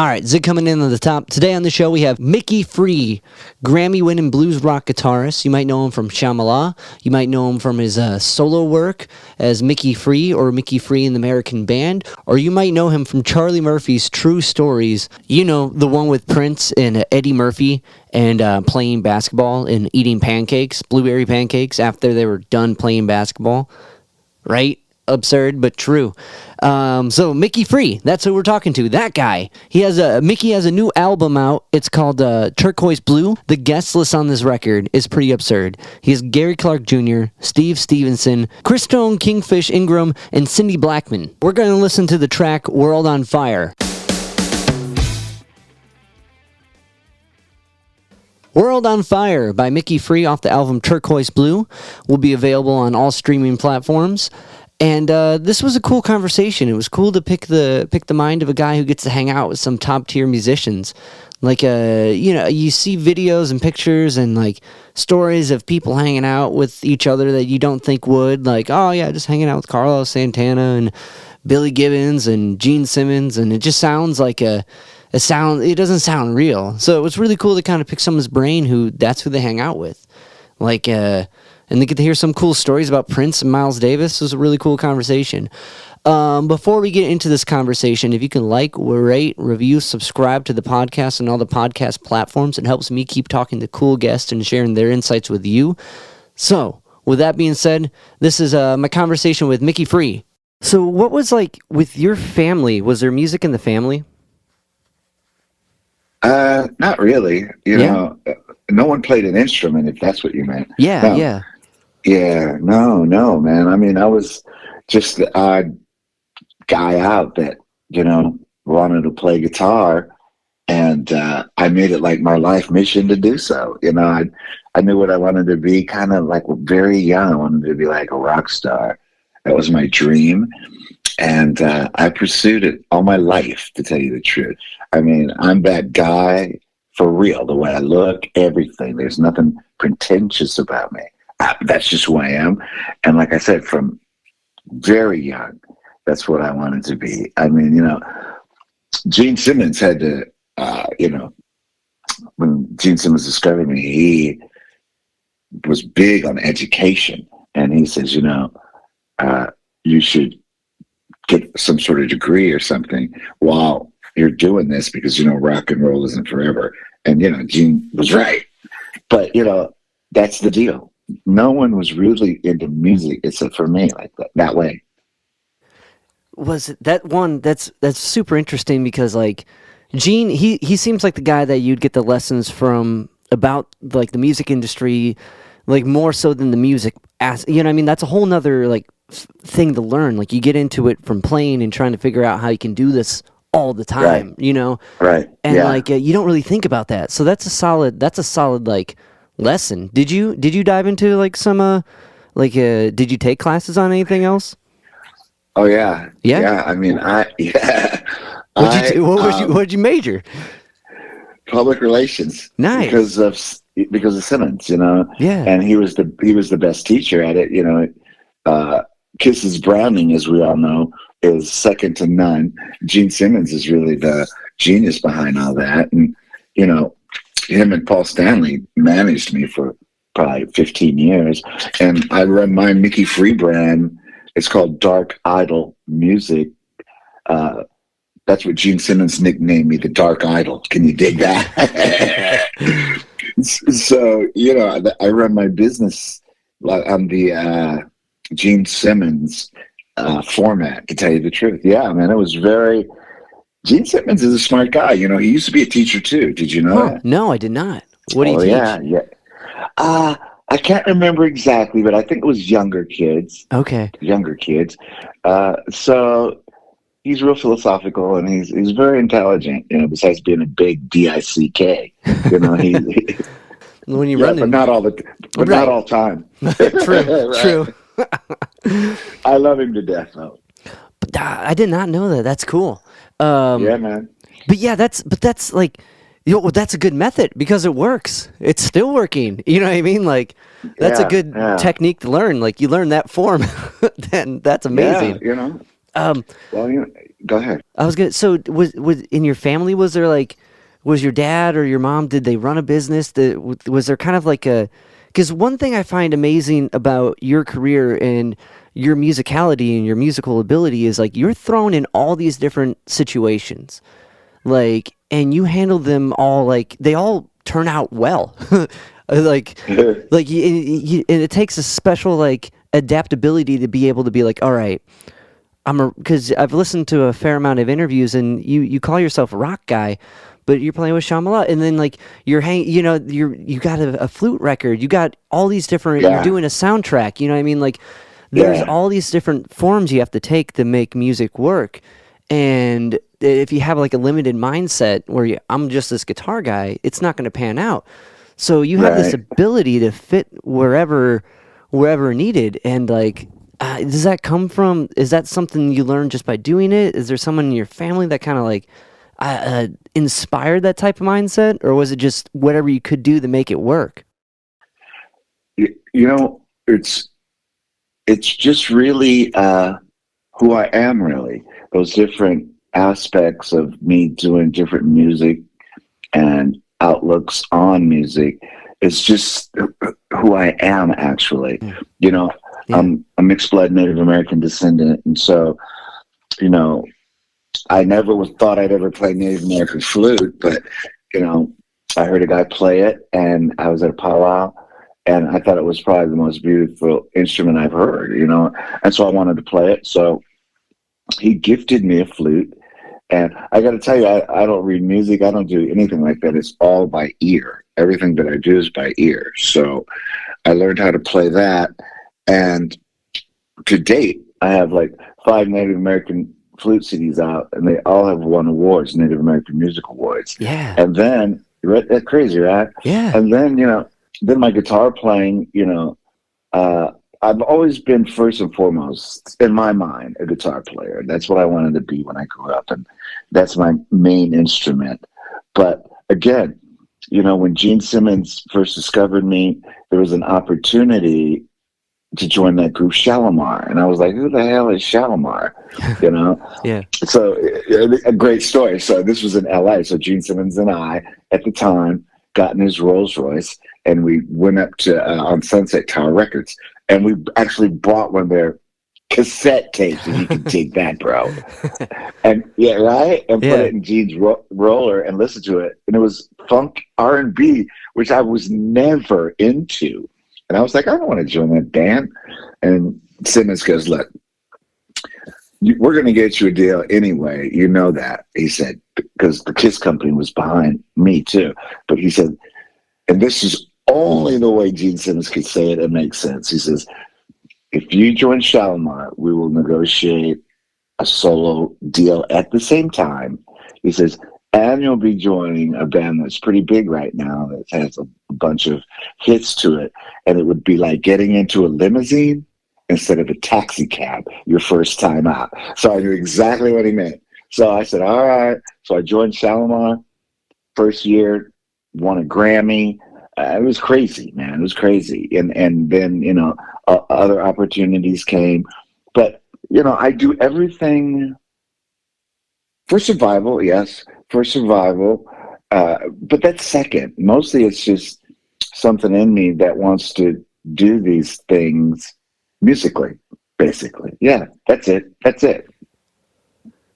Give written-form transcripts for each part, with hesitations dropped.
All right, Zig coming in on the top. Today on the show, we have Micki Free, Grammy-winning blues rock guitarist. You might know him from Shalamar. You might know him from his solo work as Micki Free or Micki Free in the American Band. Or you might know him from Charlie Murphy's True Stories. You know, the one with Prince and Eddie Murphy and playing basketball and eating pancakes, blueberry pancakes, after they were done playing basketball. Right? Absurd, but true. So Micki Free, that's who we're talking to. That guy. Micki has a new album out. It's called Turquoise Blue. The guest list on this record is pretty absurd. He has Gary Clark Jr., Steve Stevenson, Chris Stone, Kingfish Ingram, and Cindy Blackman. We're going to listen to the track World on Fire. World on Fire by Micki Free off the album Turquoise Blue will be available on all streaming platforms. And this was a cool conversation. It was cool to pick the mind of a guy who gets to hang out with some top tier musicians. Like you see videos and pictures and like stories of people hanging out with each other that you don't think would. Like, oh yeah, just hanging out with Carlos Santana and Billy Gibbons and Gene Simmons, and it just sounds like it doesn't sound real. So it was really cool to kind of pick someone's brain that's who they hang out with. Like and they get to hear some cool stories about Prince and Miles Davis. It was a really cool conversation. Before we get into this conversation, if you can like, rate, review, subscribe to the podcast and all the podcast platforms, it helps me keep talking to cool guests and sharing their insights with you. So, with that being said, this is my conversation with Micki Free. So, what was like with your family? Was there music in the family? Not really. You know, no one played an instrument, if that's what you meant. Yeah. Yeah, no, man. I mean, I was just the odd guy out that, wanted to play guitar, and I made it like my life mission to do so. I knew what I wanted to be kind of like very young. I wanted to be like a rock star. That was my dream. And I pursued it all my life, to tell you the truth. I mean, I'm that guy for real, the way I look, everything. There's nothing pretentious about me. That's just who I am. And like I said, from very young, that's what I wanted to be. I mean, Gene Simmons had to, when Gene Simmons discovered me, he was big on education. And he says, you should get some sort of degree or something while you're doing this, because, rock and roll isn't forever. And, Gene was right. But, that's the deal. No one was really into music except for me like that way. Was it that one? That's super interesting, because like Gene, he seems like the guy that you'd get the lessons from about like the music industry, like more so than the music. That's a whole nother like thing to learn. Like you get into it from playing and trying to figure out how you can do this all the time. Right. Right. And like you don't really think about that. So that's a solid like lesson. Did you dive into like some did you take classes on anything else? Oh yeah. I mean, what did you major? Public relations. Nice. Because of Simmons, Yeah. And he was the best teacher at it. Kiss's Browning, as we all know, is second to none. Gene Simmons is really the genius behind all that, and him and Paul Stanley managed me for probably 15 years, and I run my Micki Free brand. It's called Dark Idol Music. That's what Gene Simmons nicknamed me, the Dark Idol. Can you dig that? So, I run my business on the Gene Simmons format, to tell you the truth. Yeah, man, it was very... Gene Simmons is a smart guy. He used to be a teacher too. Did you know that? No, I did not. What do you teach? Yeah. I can't remember exactly, but I think it was younger kids. Okay. Younger kids. So he's real philosophical, and he's very intelligent. Besides being a big DICK. When you run, but not all not all time. True. I love him to death, though. But I did not know that. That's cool. Yeah, man. But yeah, that's like, that's a good method because it works. It's still working. You know what I mean? Like, that's a good technique to learn. Like, you learn that form, then that's amazing. Yeah, well, Go ahead. I was gonna. So was in your family? Was there like, was your dad or your mom? Did they run a business? Was there kind of like a? Because one thing I find amazing about your career and your musicality and your musical ability is like you're thrown in all these different situations, like, and you handle them all like they all turn out well, like, and it takes a special like adaptability to be able to be like, all right. Because I've listened to a fair amount of interviews, and you call yourself a rock guy, but you're playing with Shalamar, and then like you got a flute record, you got all these different, you're doing a soundtrack, you know what I mean? Like there's all these different forms you have to take to make music work, and if you have like a limited mindset where I'm just this guitar guy, it's not going to pan out. So you have this ability to fit wherever needed, and like. Does that come from? Is that something you learned just by doing it? Is there someone in your family that kind of like inspired that type of mindset, or was it just whatever you could do to make it work? You know, it's just really who I am. Really, those different aspects of me doing different music and outlooks on music. It's just who I am. Actually, you know. Yeah. I'm a mixed blood Native American descendant, and so, you know, I never thought I'd ever play Native American flute, but, you know, I heard a guy play it, and I was at a powwow, and I thought it was probably the most beautiful instrument I've heard, you know, and so I wanted to play it. So he gifted me a flute, and I got to tell you, I don't read music. I don't do anything like that. It's all by ear. Everything that I do is by ear. So I learned how to play that. And to date, I have like 5 Native American flute CDs out, and they all have won awards, Native American Music Awards. Yeah. And then, that's crazy, right? Yeah. And then, you know, then my guitar playing, you know, I've always been first and foremost, in my mind, a guitar player. That's what I wanted to be when I grew up, and that's my main instrument. But again, you know, when Gene Simmons first discovered me, there was an opportunity to join that group Shalamar, and I was like, who the hell is Shalamar? You know? Yeah. So a great story. So this was in LA. So Gene Simmons and I at the time got in his Rolls Royce, and we went up to on Sunset Tower Records, and we actually bought one of their cassette tapes, if you can dig that, bro. And and put it in Gene's roller and listen to it, and it was funk R&B, which I was never into. And I was like, I don't want to join that band. And Simmons goes, look, we're going to get you a deal anyway. You know that, he said, because the Kiss company was behind me too. But he said, and this is only the way Gene Simmons could say it and make sense. He says, if you join Shalamar, we will negotiate a solo deal at the same time. He says, and you'll be joining a band that's pretty big right now that has a bunch of hits to it. And it would be like getting into a limousine instead of a taxi cab your first time out. So I knew exactly what he meant. So I said, all right. So I joined Shalamar. First year, won a Grammy. It was crazy, man. It was crazy. And then, you know, other opportunities came. But, you know, I do everything for survival, yes. For survival, but that's second. Mostly it's just something in me that wants to do these things musically, basically. Yeah, that's it.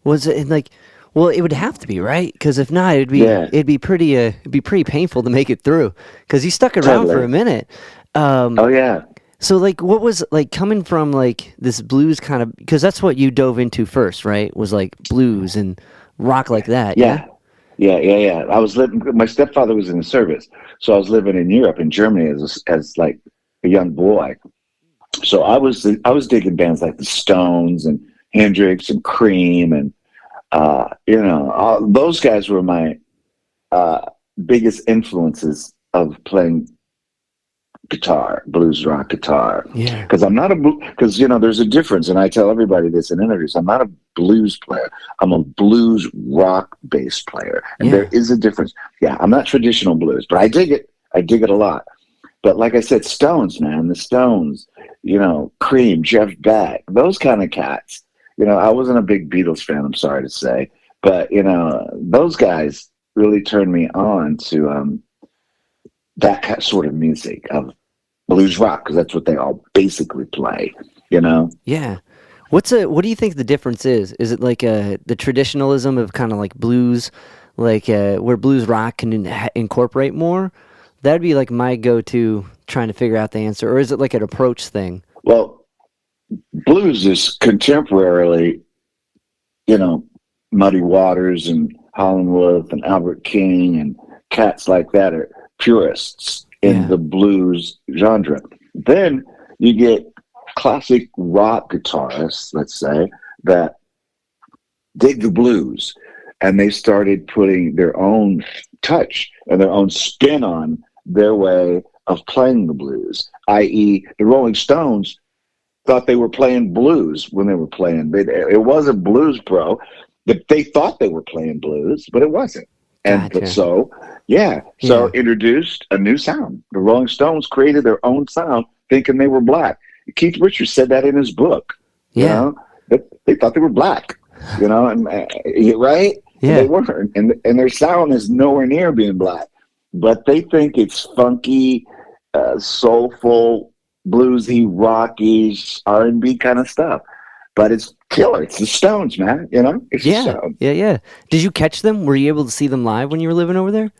Was it like, well, it would have to be, right? Because if not, it'd be pretty painful to make it through. Because you stuck around for a minute. Oh yeah. So like, what was like coming from like this blues kind of? Because that's what you dove into first, right? Was like blues and rock like that. Yeah. I was living. My stepfather was in the service, so I was living in Europe, in Germany, as like a young boy. So I was digging bands like the Stones and Hendrix and Cream, and you know, those guys were my biggest influences of playing guitar, blues rock guitar. Yeah. Because because you know, there's a difference, and I tell everybody this in interviews. I'm not a blues player. I'm a blues rock bass player, and there is a difference. Yeah, I'm not traditional blues, but I dig it. I dig it a lot. But like I said, Stones, man, the Stones, you know, Cream, Jeff Beck, those kind of cats, I wasn't a big Beatles fan, I'm sorry to say, but those guys really turned me on to that sort of music of blues rock, because that's what they all basically play. Yeah. What do you think the difference is? Is it like the traditionalism of kind of like blues, like where blues rock can incorporate more? That'd be like my go-to trying to figure out the answer. Or is it like an approach thing? Well, blues is contemporarily, Muddy Waters and Howlin' Wolf and Albert King and cats like that are purists in the blues genre. Then you get classic rock guitarists, let's say, that dig the blues, and they started putting their own touch and their own spin on their way of playing the blues, i.e. the Rolling Stones thought they were playing blues when they were playing. It wasn't blues, bro. They thought they were playing blues, but it wasn't. And gotcha. So introduced a new sound. The Rolling Stones created their own sound thinking they were black. Keith Richards said that in his book. Yeah. They thought they were black, and right? Yeah. And they weren't. And their sound is nowhere near being black. But they think it's funky, soulful, bluesy, rocky, R&B kind of stuff. But it's killer. It's the Stones, man. It's the Stones. Yeah. Did you catch them? Were you able to see them live when you were living over there?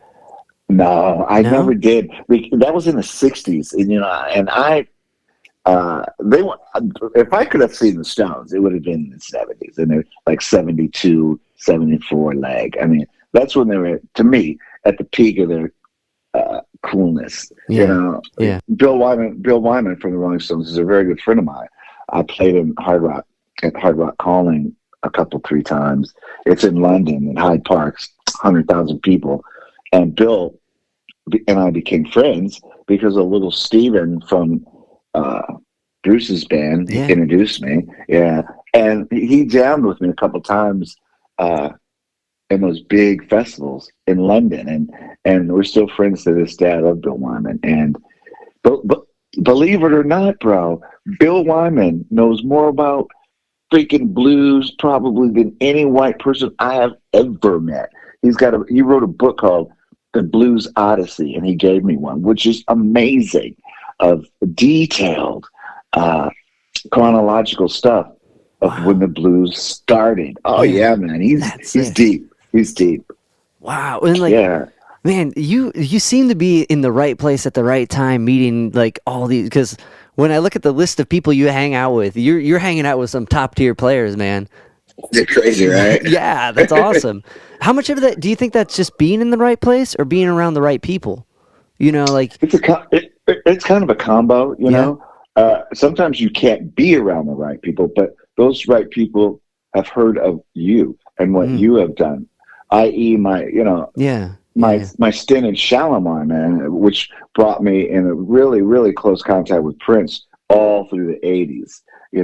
No, I never did. That was in the 60s. And if I could have seen the Stones, it would have been in the 70s. And they're like 72, 74 leg. I mean, that's when they were, to me, at the peak of their coolness. Yeah. Bill Wyman from the Rolling Stones is a very good friend of mine. I played in Hard Rock Calling a couple, 3 times. It's in London, in Hyde Park, 100,000 people. And Bill and I became friends because a little Steven from Bruce's band introduced me. Yeah. And he jammed with me a couple times in those big festivals in London. And we're still friends to this day. I love Bill Wyman. But believe it or not, bro, Bill Wyman knows more about freaking blues probably than any white person I have ever met. He wrote a book called The Blues Odyssey, and he gave me one, which is amazing, of detailed chronological stuff of when the blues started. Oh yeah, man, he's deep. He's deep. Wow, and man, you seem to be in the right place at the right time, meeting like all these. Because when I look at the list of people you hang out with, you're hanging out with some top tier players, man. They're crazy, right? Yeah, that's awesome. How much of that do you think that's just being in the right place or being around the right people? It's kind of a combo, know. Sometimes you can't be around the right people, but those right people have heard of you and what you have done, i.e. my stint in Shalamar, man, which brought me in a really, really close contact with Prince all through the 80s. We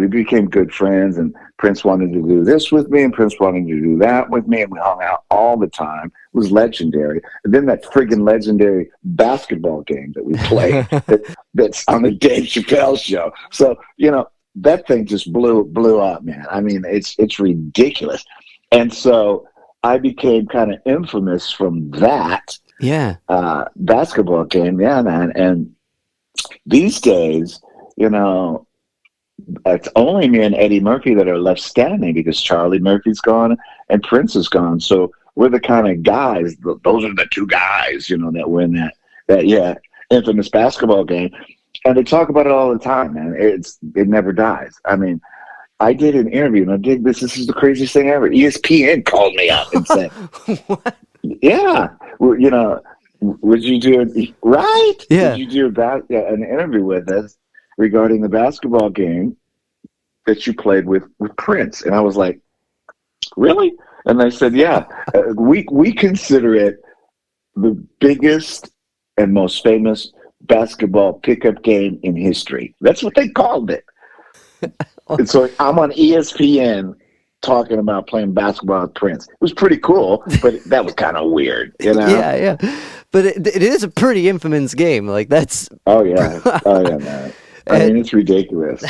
became good friends, and Prince wanted to do this with me, and Prince wanted to do that with me, and we hung out all the time. It was legendary. And then that friggin' legendary basketball game that we played that's on the Dave Chappell Show. So, that thing just blew up, man. I mean, it's ridiculous. And so I became kind of infamous from that basketball game. Yeah, man. And these days, it's only me and Eddie Murphy that are left standing because Charlie Murphy's gone and Prince is gone. So we're the kind of guys, those are the 2 guys, that win that infamous basketball game. And they talk about it all the time, man. It never dies. I mean, I did an interview, and I did this. This is the craziest thing ever. ESPN called me up and said, "What? Yeah, well, would you do right? Yeah, would you do an interview with us regarding the basketball game that you played with Prince?" And I was like, "Really?" And they said, "Yeah, we consider it the biggest and most famous basketball pickup game in history." That's what they called it. And so I'm on ESPN talking about playing basketball with Prince. It was pretty cool, but that was kind of weird, Yeah. But it is a pretty infamous game. Like that's. Oh yeah, man. I mean, it's ridiculous.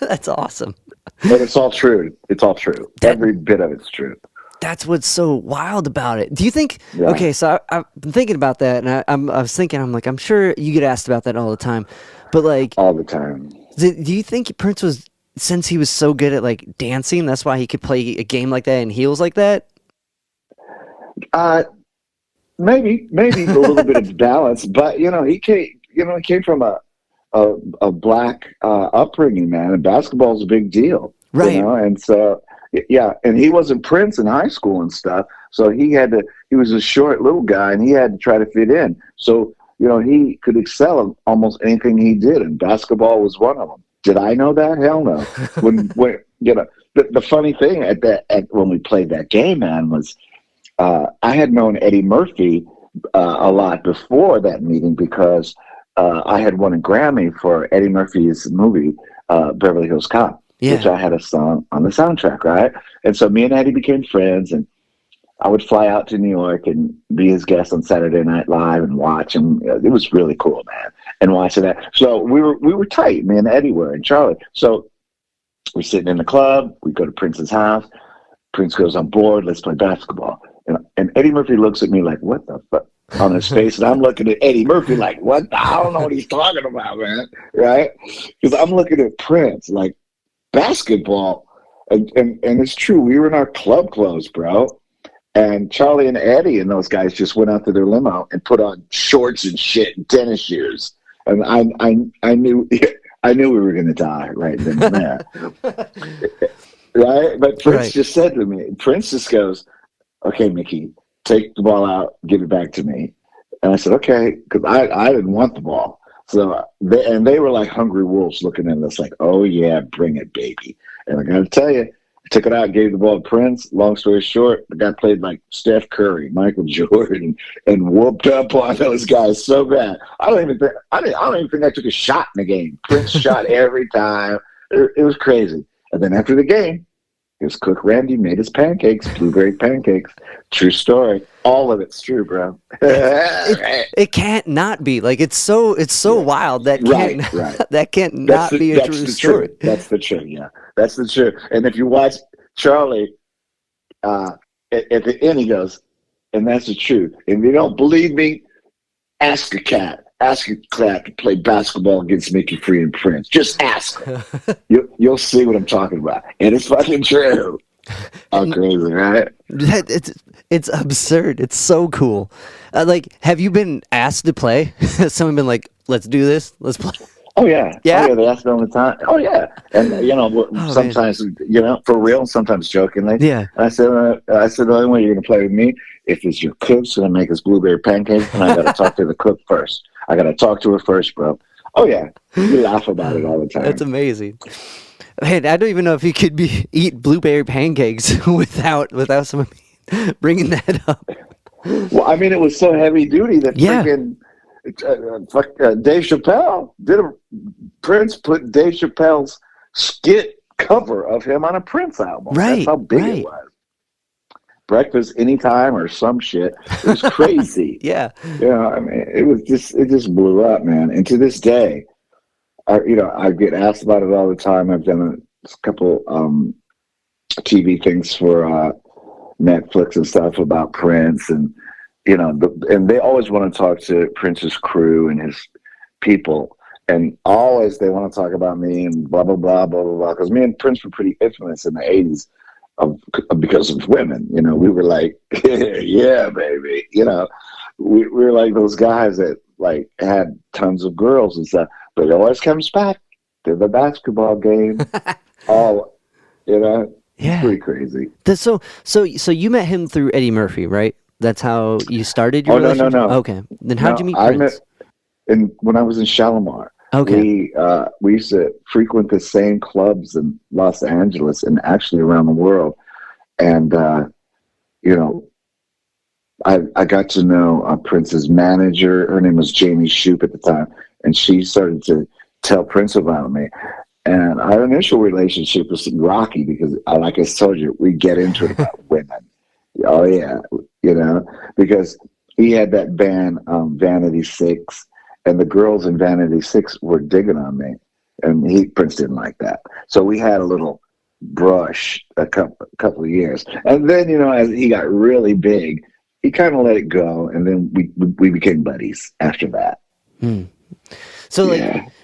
That's awesome. But it's all true. It's all true. Every bit of it's true. That's what's so wild about it. Do you think? Yeah. Okay, so I've been thinking about that, and I was thinking, I'm like, I'm sure you get asked about that all the time, but like all the time. Do you think Prince was, since he was so good at like dancing, that's why he could play a game like that in heels like that? Maybe a little bit of balance, but he came from a black upbringing, man, and basketball is a big deal, right? And so. Yeah, and he wasn't Prince in high school and stuff, so he was a short little guy, and he had to try to fit in. So, he could excel in almost anything he did, and basketball was one of them. Did I know that? Hell no. when the funny thing when we played that game, man, was I had known Eddie Murphy a lot before that meeting because I had won a Grammy for Eddie Murphy's movie, Beverly Hills Cop. Yeah. Which I had a song on the soundtrack, right? And so me and Eddie became friends, and I would fly out to New York and be his guest on Saturday Night Live and watch him. It was really cool, man, and watching that. So we were tight, me and Eddie were, and Charlie. So we're sitting in the club. We go to Prince's house. Prince goes on board. Let's play basketball. And Eddie Murphy looks at me like, what the fuck? On his face, and I'm looking at Eddie Murphy like, what? I don't know what he's talking about, man, right? Because I'm looking at Prince like, basketball, and it's true. We were in our club clothes, bro. And Charlie and Eddie and those guys just went out to their limo and put on shorts and shit and tennis shoes. And I knew we were gonna die right then and there. Right? But Prince just said to me, Prince just goes, "Okay, Micki, take the ball out, give it back to me." And I said, "Okay," because I didn't want the ball. So they were like hungry wolves looking at us like, oh yeah, bring it, baby. And I gotta tell you, I took it out, gave the ball to Prince. Long story short, the guy played like Steph Curry, Michael Jordan, and whooped up on those guys so bad. I don't even think I took a shot in the game. Prince shot every time. It was crazy. And then after the game, his cook Randy made his pancakes, blueberry pancakes. True story. All of it's true, bro. It can't not be. Like it's so wild that that can't not be a true story. That's the truth. Yeah, that's the truth. And if you watch Charlie, at the end he goes, and that's the truth. And if you don't believe me, ask a cat. Ask a cat to play basketball against Mickey Free and Prince. Just ask him. You'll see what I'm talking about. And it's fucking true. How crazy, right? It's absurd. It's so cool. Like, have you been asked to play? Someone been like, let's do this? Let's play. Oh, yeah. Yeah? Oh, yeah, they ask me all the time. Oh, yeah. And, sometimes, for real, sometimes jokingly. Yeah. I said, the only way you're going to play with me if it's your cook's going to make us blueberry pancakes, and I got to talk to the cook first. I got to talk to her first, bro. Oh, yeah. We laugh about it all the time. That's amazing. Man, I don't even know if you could eat blueberry pancakes without someone bringing that up. Well, I mean, it was so heavy duty that freaking Dave Chappell Prince put Dave Chappell's skit cover of him on a Prince album. Right. That's how big it was. Breakfast Anytime or some shit. It was crazy. Yeah. I mean, it just blew up, man. And to this day, I get asked about it all the time. I've done a couple TV things for Netflix and stuff about Prince, and and they always want to talk to Prince's crew and his people, and always they want to talk about me and blah blah blah blah blah blah. Because me and Prince were pretty infamous in the '80s because of women. We were like, yeah, baby. We were like those guys that like had tons of girls and stuff. But it always comes back to the basketball game. Yeah. It's pretty crazy. So you met him through Eddie Murphy, right? That's how you started your relationship? No. Okay. Then how'd you meet Prince? I met when I was in Shalamar. Okay. We used to frequent the same clubs in Los Angeles and actually around the world. And, I got to know Prince's manager. Her name was Jamie Shoup at the time. And she started to tell Prince about me. And our initial relationship was rocky because, like I told you, we get into it about women. Oh, yeah. Because he had that band, Vanity Six, and the girls in Vanity Six were digging on me. and Prince didn't like that. So we had a little brush a couple of years, and then as he got really big, he kind of let it go, and then we became buddies after that. So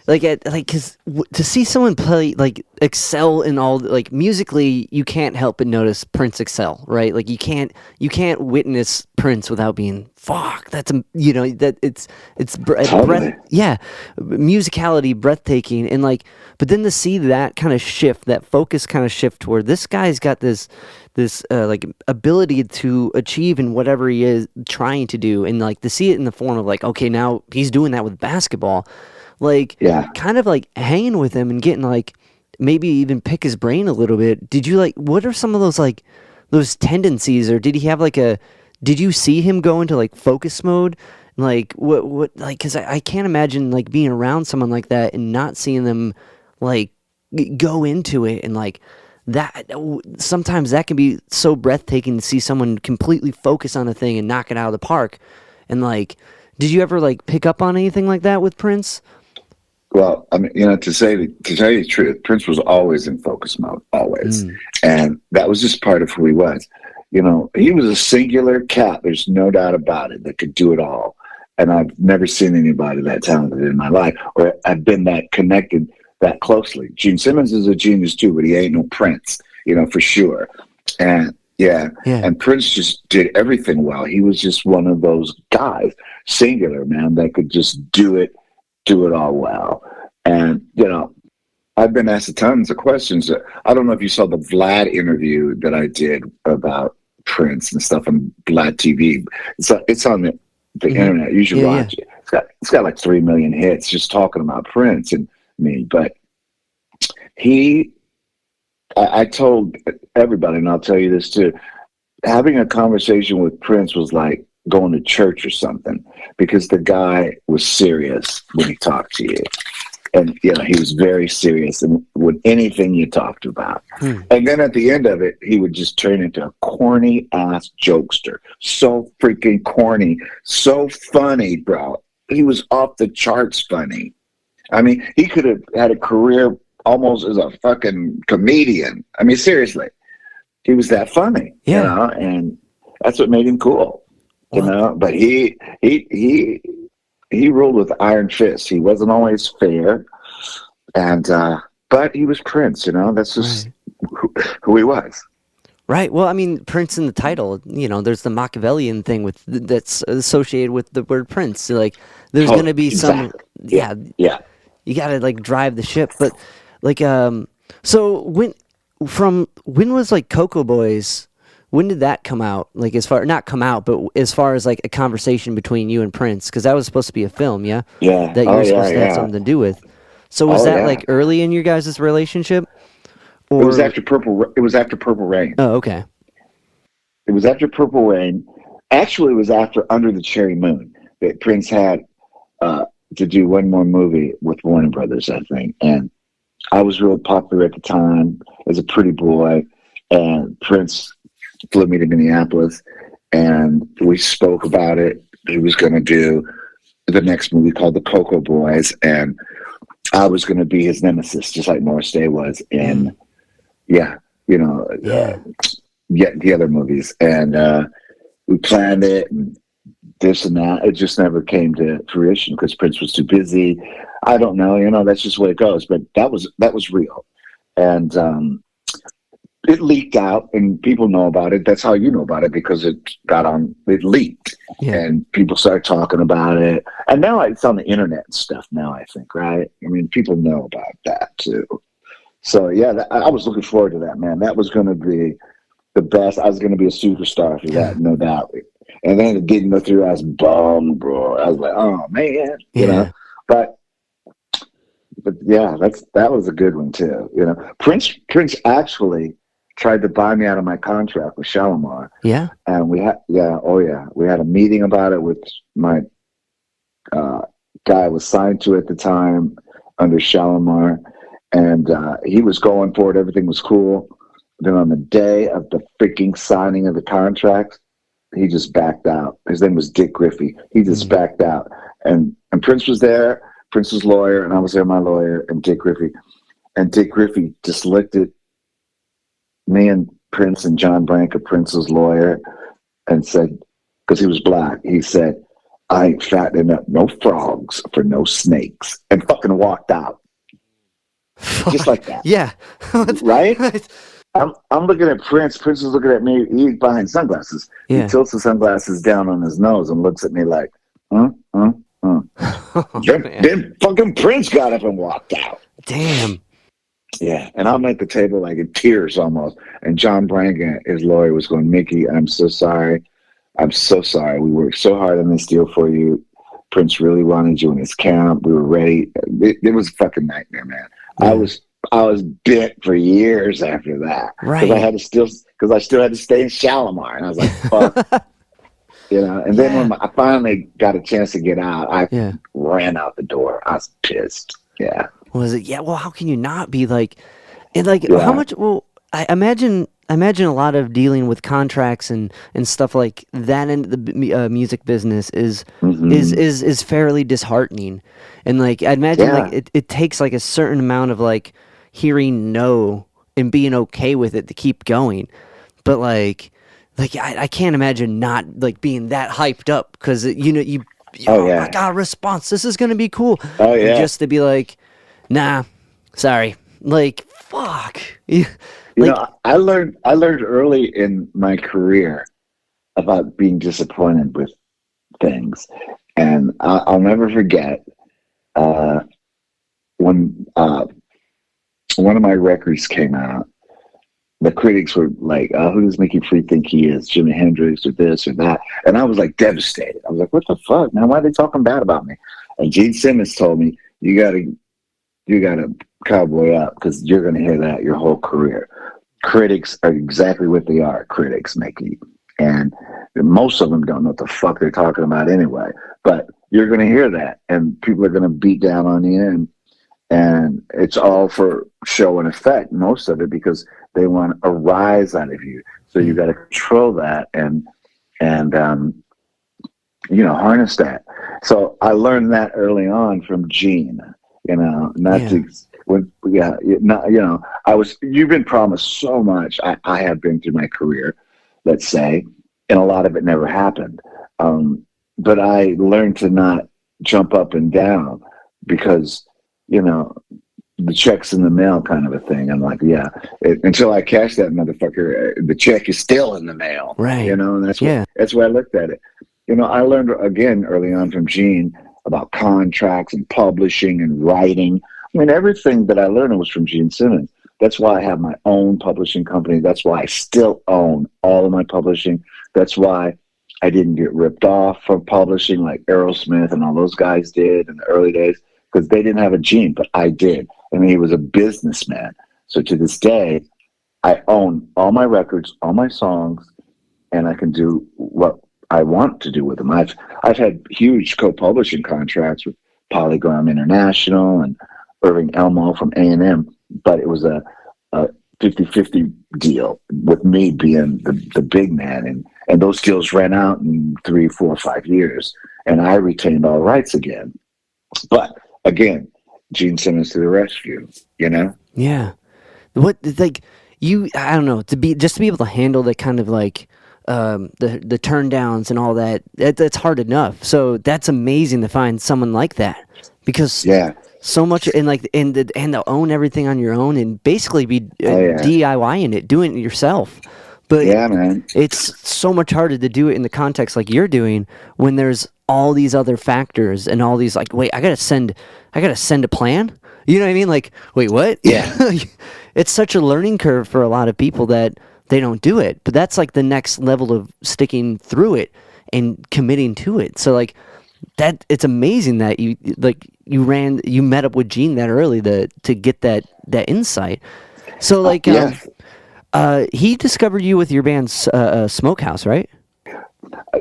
because to see someone play, like, excel in all, like, musically, you can't help but notice Prince excel, right? Like, you can't witness Prince without being, fuck, that's Totally. musicality, breathtaking, and like, but then to see that kind of shift, that focus kind of shift toward this guy's got this like ability to achieve in whatever he is trying to do, and like to see it in the form of like, okay, now he's doing that with basketball, like, kind of like hanging with him and getting, like, maybe even pick his brain a little bit. Did you, like, what are some of those, like, those tendencies, or did he have like did you see him go into like focus mode? Like what like, because I can't imagine like being around someone like that and not seeing them like go into it, and like that sometimes that can be so breathtaking to see someone completely focus on a thing and knock it out of the park. And like, did you ever like pick up on anything like that with Prince? Well, I mean, to tell you the truth, Prince was always in focus mode, always. And that was just part of who he was. He was a singular cat, there's no doubt about it, that could do it all. And I've never seen anybody that talented in my life, or I've been that connected that closely. Gene Simmons is a genius too, but he ain't no Prince, for sure. And and Prince just did everything well. He was just one of those guys, singular, man, that could just do it all well. And I've been asked tons of questions. I don't know if you saw the Vlad interview that I did about Prince and stuff on Vlad TV. It's on the internet. You should watch it. It's got like 3 million hits just talking about Prince and me. But I told everybody, and I'll tell you this too, having a conversation with Prince was like going to church or something, because the guy was serious when he talked to you. And, he was very serious with anything you talked about. And then at the end of it, he would just turn into a corny-ass jokester. So freaking corny. So funny, bro. He was off the charts funny. I mean, he could have had a career almost as a fucking comedian. I mean, seriously. He was that funny, and that's what made him cool. But he ruled with iron fist. He wasn't always fair, and but he was Prince. That's just who he was. Right. Well, I mean, Prince in the title. There's the Machiavellian thing that's associated with the word Prince. So, like, there's going to be some. Yeah. You got to like drive the ship, but like, so when was like Cocoa Boys? When did that come out? Like, not come out, but as far as like a conversation between you and Prince, because that was supposed to be a film, that you were supposed to have something to do with. So was that like early in your guys' relationship? Or... It was after Purple Rain. Oh, okay. It was after Purple Rain. Actually, it was after Under the Cherry Moon that Prince had to do one more movie with Warner Brothers, I think. And I was real popular at the time as a pretty boy, and Prince flew me to Minneapolis, and we spoke about it. He was going to do the next movie called The Cocoa Boys, and I was going to be his nemesis, just like Morris Day was in, the other movies. And we planned it, and this and that. It just never came to fruition because Prince was too busy. I don't know, that's just the way it goes. But that was real, and it leaked out, and people know about it. That's how you know about it, because it leaked, and people started talking about it. And now it's on the internet and stuff now, I think, right? I mean, people know about that too. So I was looking forward to that, man. That was going to be the best. I was going to be a superstar for that, no doubt. And then it didn't go through. I was bummed, bro. I was like, oh man, But that was a good one too. Prince actually tried to buy me out of my contract with Shalamar. Yeah. And we had a meeting about it with my guy I was signed to at the time under Shalamar, and he was going for it. Everything was cool. Then on the day of the freaking signing of the contract, he just backed out. His name was Dick Griffey. He just backed out. And Prince was there, Prince's lawyer, and I was there, my lawyer, and Dick Griffey. And Dick Griffey just looked at me and Prince and John Branca, Prince's lawyer, and said, because he was black, he said, "I ain't fattening up no frogs for no snakes," and fucking walked out. Just like that. Yeah. Right? I'm looking at Prince. Prince is looking at me. He's behind sunglasses. Yeah. He tilts the sunglasses down on his nose and looks at me like, Then fucking Prince got up and walked out. Damn. Yeah. And I'm at the table like in tears almost. And John Branca, his lawyer, was going, "Micki, I'm so sorry. I'm so sorry. We worked so hard on this deal for you. Prince really wanted you in his camp. We were ready." It was a fucking nightmare, man. Yeah. I was bit for years after that. Right. Because I still had to stay in Shalamar. And I was like, fuck. And then when I finally got a chance to get out, I ran out the door. I was pissed. Yeah. Was it? Yeah. Well, how can you not be like, and like, how much, well, I imagine a lot of dealing with contracts and stuff like that in the music business is fairly disheartening, and like I imagine like it takes like a certain amount of like hearing no and being okay with it to keep going, but like I can't imagine not like being that hyped up because I got a response, this is gonna be cool, and just to be like, nah, sorry, like fuck. I learned early in my career about being disappointed with things, and I'll never forget when one of my records came out. The critics were like, "Who does Mickey Free think he is? Jimi Hendrix or this or that?" And I was like devastated. I was like, "What the fuck, man? Why are they talking bad about me?" And Gene Simmons told me, "You gotta cowboy up because you're gonna hear that your whole career. Critics are exactly what they are, critics, Micki. And most of them don't know what the fuck they're talking about anyway. But you're gonna hear that, and people are gonna beat down on you, and it's all for show and effect, most of it, because they want a rise out of you. So you got to control that and harness that." So I learned that early on from Gene. You've been promised so much. I have been through my career, let's say, and a lot of it never happened. But I learned to not jump up and down because, the check's in the mail kind of a thing. I'm like, until I cash that motherfucker, the check is still in the mail. Right. And that's why I looked at it. I learned again early on from Gene about contracts and publishing and writing. I mean, everything that I learned was from Gene Simmons. That's why I have my own publishing company. That's why I still own all of my publishing. That's why I didn't get ripped off from publishing like Aerosmith and all those guys did in the early days, because they didn't have a Gene, but I did. I mean, he was a businessman. So to this day, I own all my records, all my songs, and I can do what I want to do with them. I've had huge co-publishing contracts with Polygram International and Irving Elmo from A&M, but it was a 50-50 deal with me being the big man, and those deals ran out in 3, 4, 5 years, and I retained all rights again. But again, Gene Simmons to the rescue, Yeah. What, like, I don't know, to be able to handle the kind of like the turn downs and all that's hard enough. So that's amazing to find someone like that, because so much, and like and to own everything on your own and basically be DIYing it, doing it yourself. But man, it's so much harder to do it in the context like you're doing when there's all these other factors and all these like, wait, I gotta send a plan. You know what I mean? Like, wait, what? Yeah. It's such a learning curve for a lot of people that they don't do it. But that's like the next level of sticking through it and committing to it. So like that, it's amazing that you met up with Gene that early to get that insight. So like, he discovered you with your band Smokehouse, right?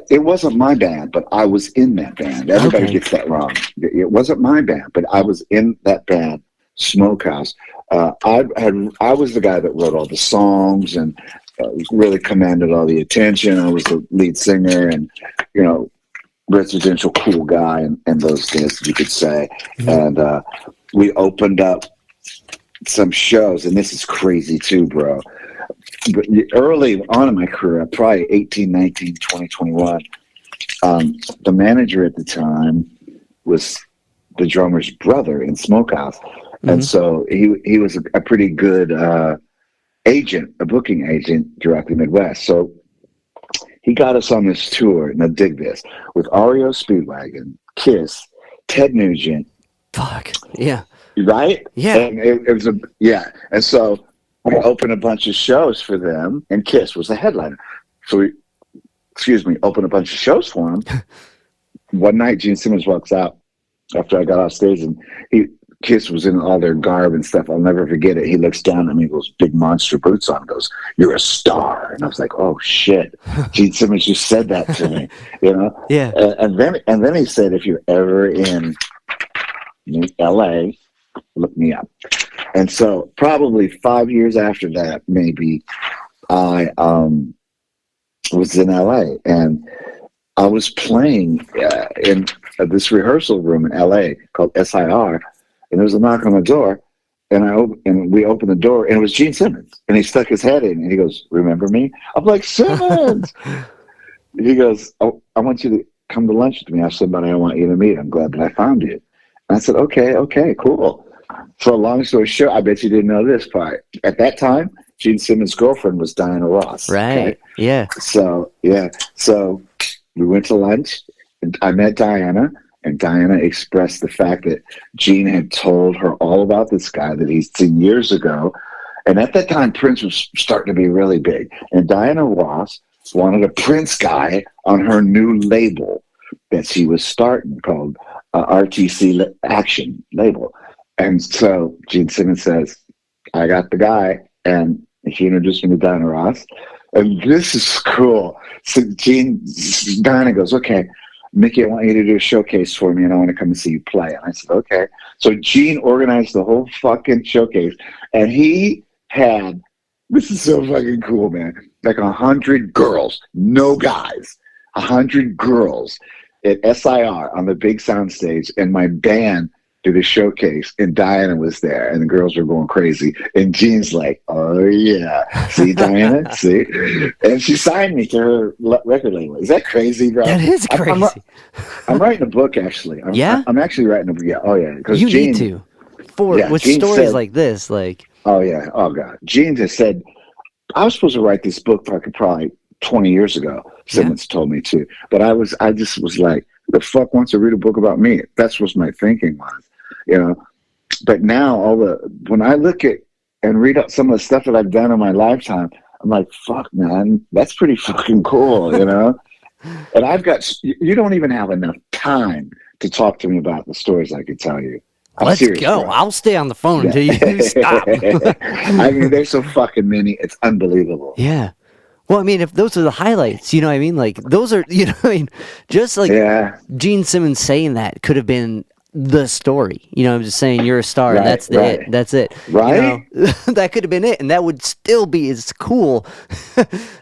It wasn't my band, but I was in that band. Everybody gets that wrong. It wasn't my band, but I was in that band, Smokehouse. I was the guy that wrote all the songs and really commanded all the attention. I was the lead singer, and residential cool guy in those days, you could say. And we opened up some shows, and this is crazy too, bro. But early on in my career, probably 18, 19, 20, 21, the manager at the time was the drummer's brother in Smokehouse. And so he was a pretty good agent, a booking agent throughout the Midwest. So he got us on this tour, now dig this, with REO Speedwagon, Kiss, Ted Nugent. Fuck, yeah. Right? Yeah. And it was and so we opened a bunch of shows for them, and Kiss was the headliner. So we, opened a bunch of shows for him. One night, Gene Simmons walks out after I got off stage, and Kiss was in all their garb and stuff. I'll never forget it. He looks down at me, goes, big monster boots on, goes, "You're a star." And I was like, oh shit, Gene Simmons just said that to me, you know? Yeah. And then he said, if you're ever in LA, look me up. And so probably 5 years after that, maybe, I was in LA, and I was playing in this rehearsal room in LA called SIR. And there was a knock on the door, and we opened the door, and it was Gene Simmons. And he stuck his head in, and he goes, "Remember me?" I'm like, "Simmons!" He goes, "Oh, I want you to come to lunch with me. I have somebody I want you to meet. I'm glad that I found you." And I said, okay, cool. So long story short, I bet you didn't know this part. At that time, Gene Simmons' girlfriend was Diana Ross. Right, okay? Yeah. So we went to lunch, and I met Diana. And Diana expressed the fact that Gene had told her all about this guy that he'd seen years ago. And at that time, Prince was starting to be really big. And Diana Ross wanted a Prince guy on her new label that she was starting called RTC Action label. And so Gene Simmons says, "I got the guy." And he introduced me to Diana Ross. And this is cool. So Diana goes, "Okay, Micki, I want you to do a showcase for me, and I want to come and see you play." And I said, okay. So Gene organized the whole fucking showcase, and he had, this is so fucking cool, man, like 100 girls, no guys, 100 girls at SIR on the big sound stage, and my band did a showcase, and Diana was there, and the girls were going crazy. And Gene's like, "Oh yeah, see Diana, see," and she signed me to her record label. Is that crazy, bro? That is crazy. I'm writing a book, actually. I'm actually writing a book. Yeah, oh yeah, because you need to with Gene stories like this, like. Oh yeah, oh god. Gene just said I was supposed to write this book probably 20 years ago. Simmons told me to, but I just was like, the fuck wants to read a book about me? That's what my thinking was, you know. But now when I look at and read up some of the stuff that I've done in my lifetime, I'm like, fuck, man, that's pretty fucking cool, you know. And you don't even have enough time to talk to me about the stories I could tell you. Let's go. Bro. I'll stay on the phone until you stop. I mean, there's so fucking many. It's unbelievable. Yeah. Well, I mean, if those are the highlights, you know what I mean? Like, those are, you know what I mean? Just like Gene Simmons saying that could have been the story. You know, I'm just saying, you're a star. Right, that's it. That's it. Right? You know, that could have been it. And that would still be as cool.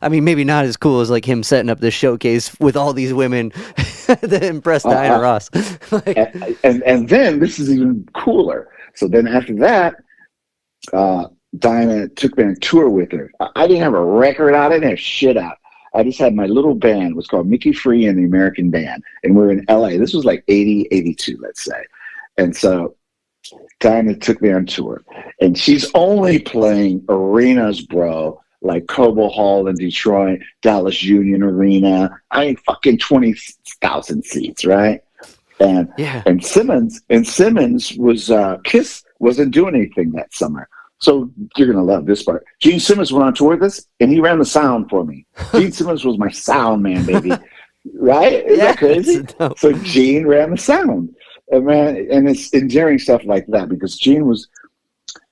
I mean, maybe not as cool as like him setting up this showcase with all these women that impressed Diana Ross. Like, and then this is even cooler. So then after that, Diana took me on tour with her. I didn't have a record out. I didn't have shit out. I just had my little band. It was called Micki Free and the American Band. And we're in LA. This was like 80, 82, let's say. And so Diana took me on tour. And she's only playing arenas, bro, like Cobo Hall in Detroit, Dallas Union Arena. I mean, fucking 20,000 seats, right? And Simmons was, Kiss wasn't doing anything that summer. So you're going to love this part. Gene Simmons went on tour with us, and he ran the sound for me. Gene Simmons was my sound man, baby. Right? Is that crazy? So Gene ran the sound. And man, and it's endearing stuff like that, because Gene was,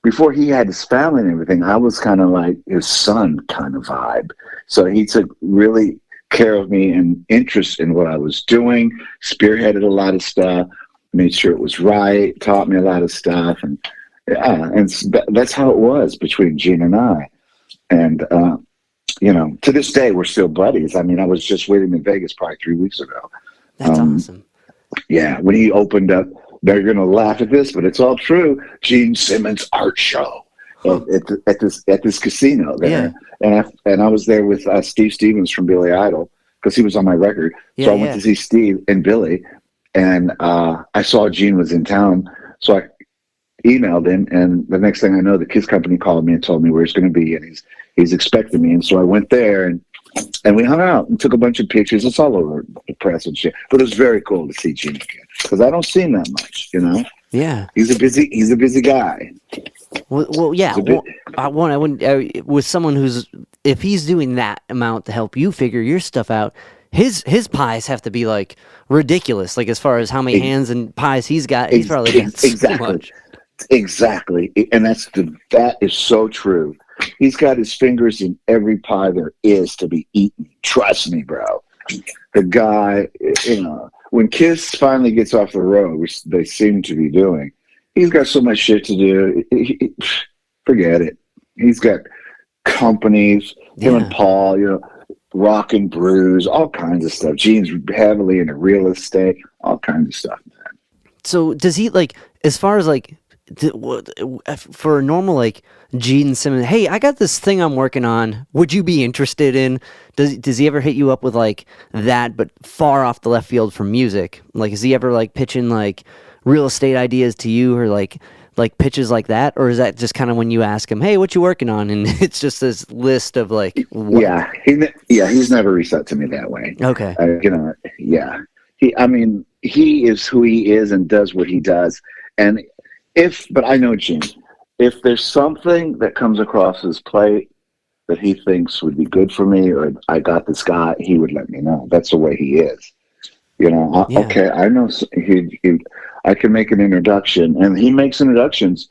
before he had his family and everything, I was kind of like his son kind of vibe. So he took really care of me and interest in what I was doing, spearheaded a lot of stuff, made sure it was right, taught me a lot of stuff. And that's how it was between Gene and I. And, you know, to this day, we're still buddies. I mean, I was just with him in Vegas probably 3 weeks ago. That's awesome. Yeah, when he opened up, they're going to laugh at this, but it's all true. Gene Simmons art show at this casino there, and I was there with Steve Stevens from Billy Idol because he was on my record. So I went to see Steve and Billy, and I saw Gene was in town, so I emailed him, and the next thing I know, the Kiss Company called me and told me where he's going to be, and he's expecting me, and so I went there and we hung out and took a bunch of pictures. It's all over the press and shit. But it was very cool to see Gene again because I don't see him that much, you know. Yeah, he's a busy guy. Well, yeah. I wouldn't with someone who's if he's doing that amount to help you figure your stuff out. His pies have to be like ridiculous, like as far as how many hands and pies he's got. He's probably got so much. Exactly, and that is so true. He's got his fingers in every pie there is to be eaten. Trust me, bro. The guy, you know, when Kiss finally gets off the road, which they seem to be doing, he's got so much shit to do. Forget it. He's got companies, him and Paul, you know, Rock and Brews, all kinds of stuff. Gene's heavily into real estate, all kinds of stuff, man. So does he, like, as far as like, for a normal like Gene Simmons, hey, I got this thing I'm working on, would you be interested in? Does he ever hit you up with like that, but far off the left field from music? Like, is he ever like pitching like real estate ideas to you, or like pitches like that? Or is that just kind of when you ask him, hey, what you working on, and it's just this list of like what? He's never reached out to me that way. Okay. You know, he is who he is and does what he does. And but I know Gene, if there's something that comes across his plate that he thinks would be good for me, or I got this guy, he would let me know. That's the way he is. You know, okay, I know I can make an introduction, and he makes introductions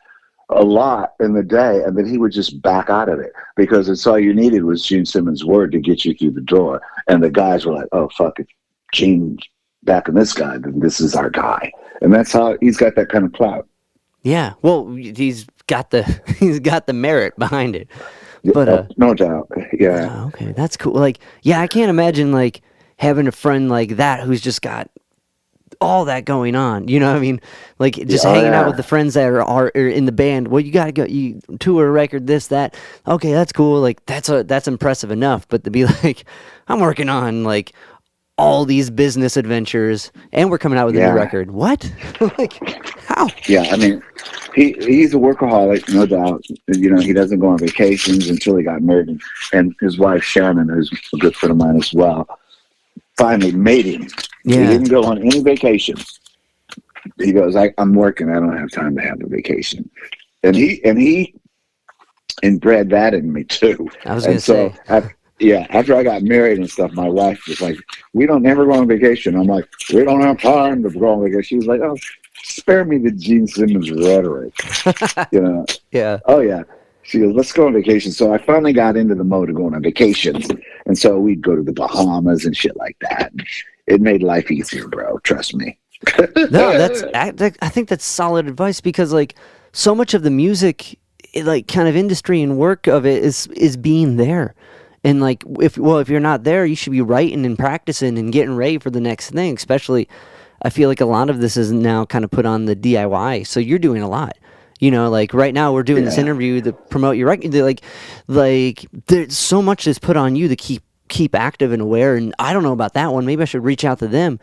a lot in the day, and then he would just back out of it because it's all you needed was Gene Simmons' word to get you through the door. And the guys were like, oh, fuck it, Gene backing this guy, then this is our guy. And that's how he's got that kind of clout. Yeah, well, he's got the merit behind it, but no doubt, yeah. Okay, that's cool. Like, yeah, I can't imagine like having a friend like that who's just got all that going on. You know what I mean? Like just hanging out with the friends that are in the band. Well, you got to go. You tour a record, this, that. Okay, that's cool. Like that's impressive enough. But to be like, I'm working on like all these business adventures, and we're coming out with a new record. What? Like, how? Yeah, I mean, he's a workaholic, no doubt. You know, he doesn't go on vacations until he got married, and his wife Shannon, who's a good friend of mine as well, finally made him. Yeah. He didn't go on any vacations. He goes, I'm working. I don't have time to have a vacation, and he inbred that in me too. I was going to say. After I got married and stuff, my wife was like, we don't never go on vacation. I'm like, we don't have time to go on vacation. She was like, oh, spare me the Gene Simmons rhetoric. You know? Yeah. Oh, yeah. She goes, let's go on vacation. So I finally got into the mode of going on vacations. And so we'd go to the Bahamas and shit like that. It made life easier, bro. Trust me. No, I think that's solid advice because, like, so much of the music, like, kind of industry and work of it is being there. And like, if you're not there, you should be writing and practicing and getting ready for the next thing. Especially, I feel like a lot of this is now kind of put on the DIY. So you're doing a lot. You know, like right now we're doing this interview to promote your record. Like there's so much that's put on you to keep active and aware. And I don't know about that one. Maybe I should reach out to them.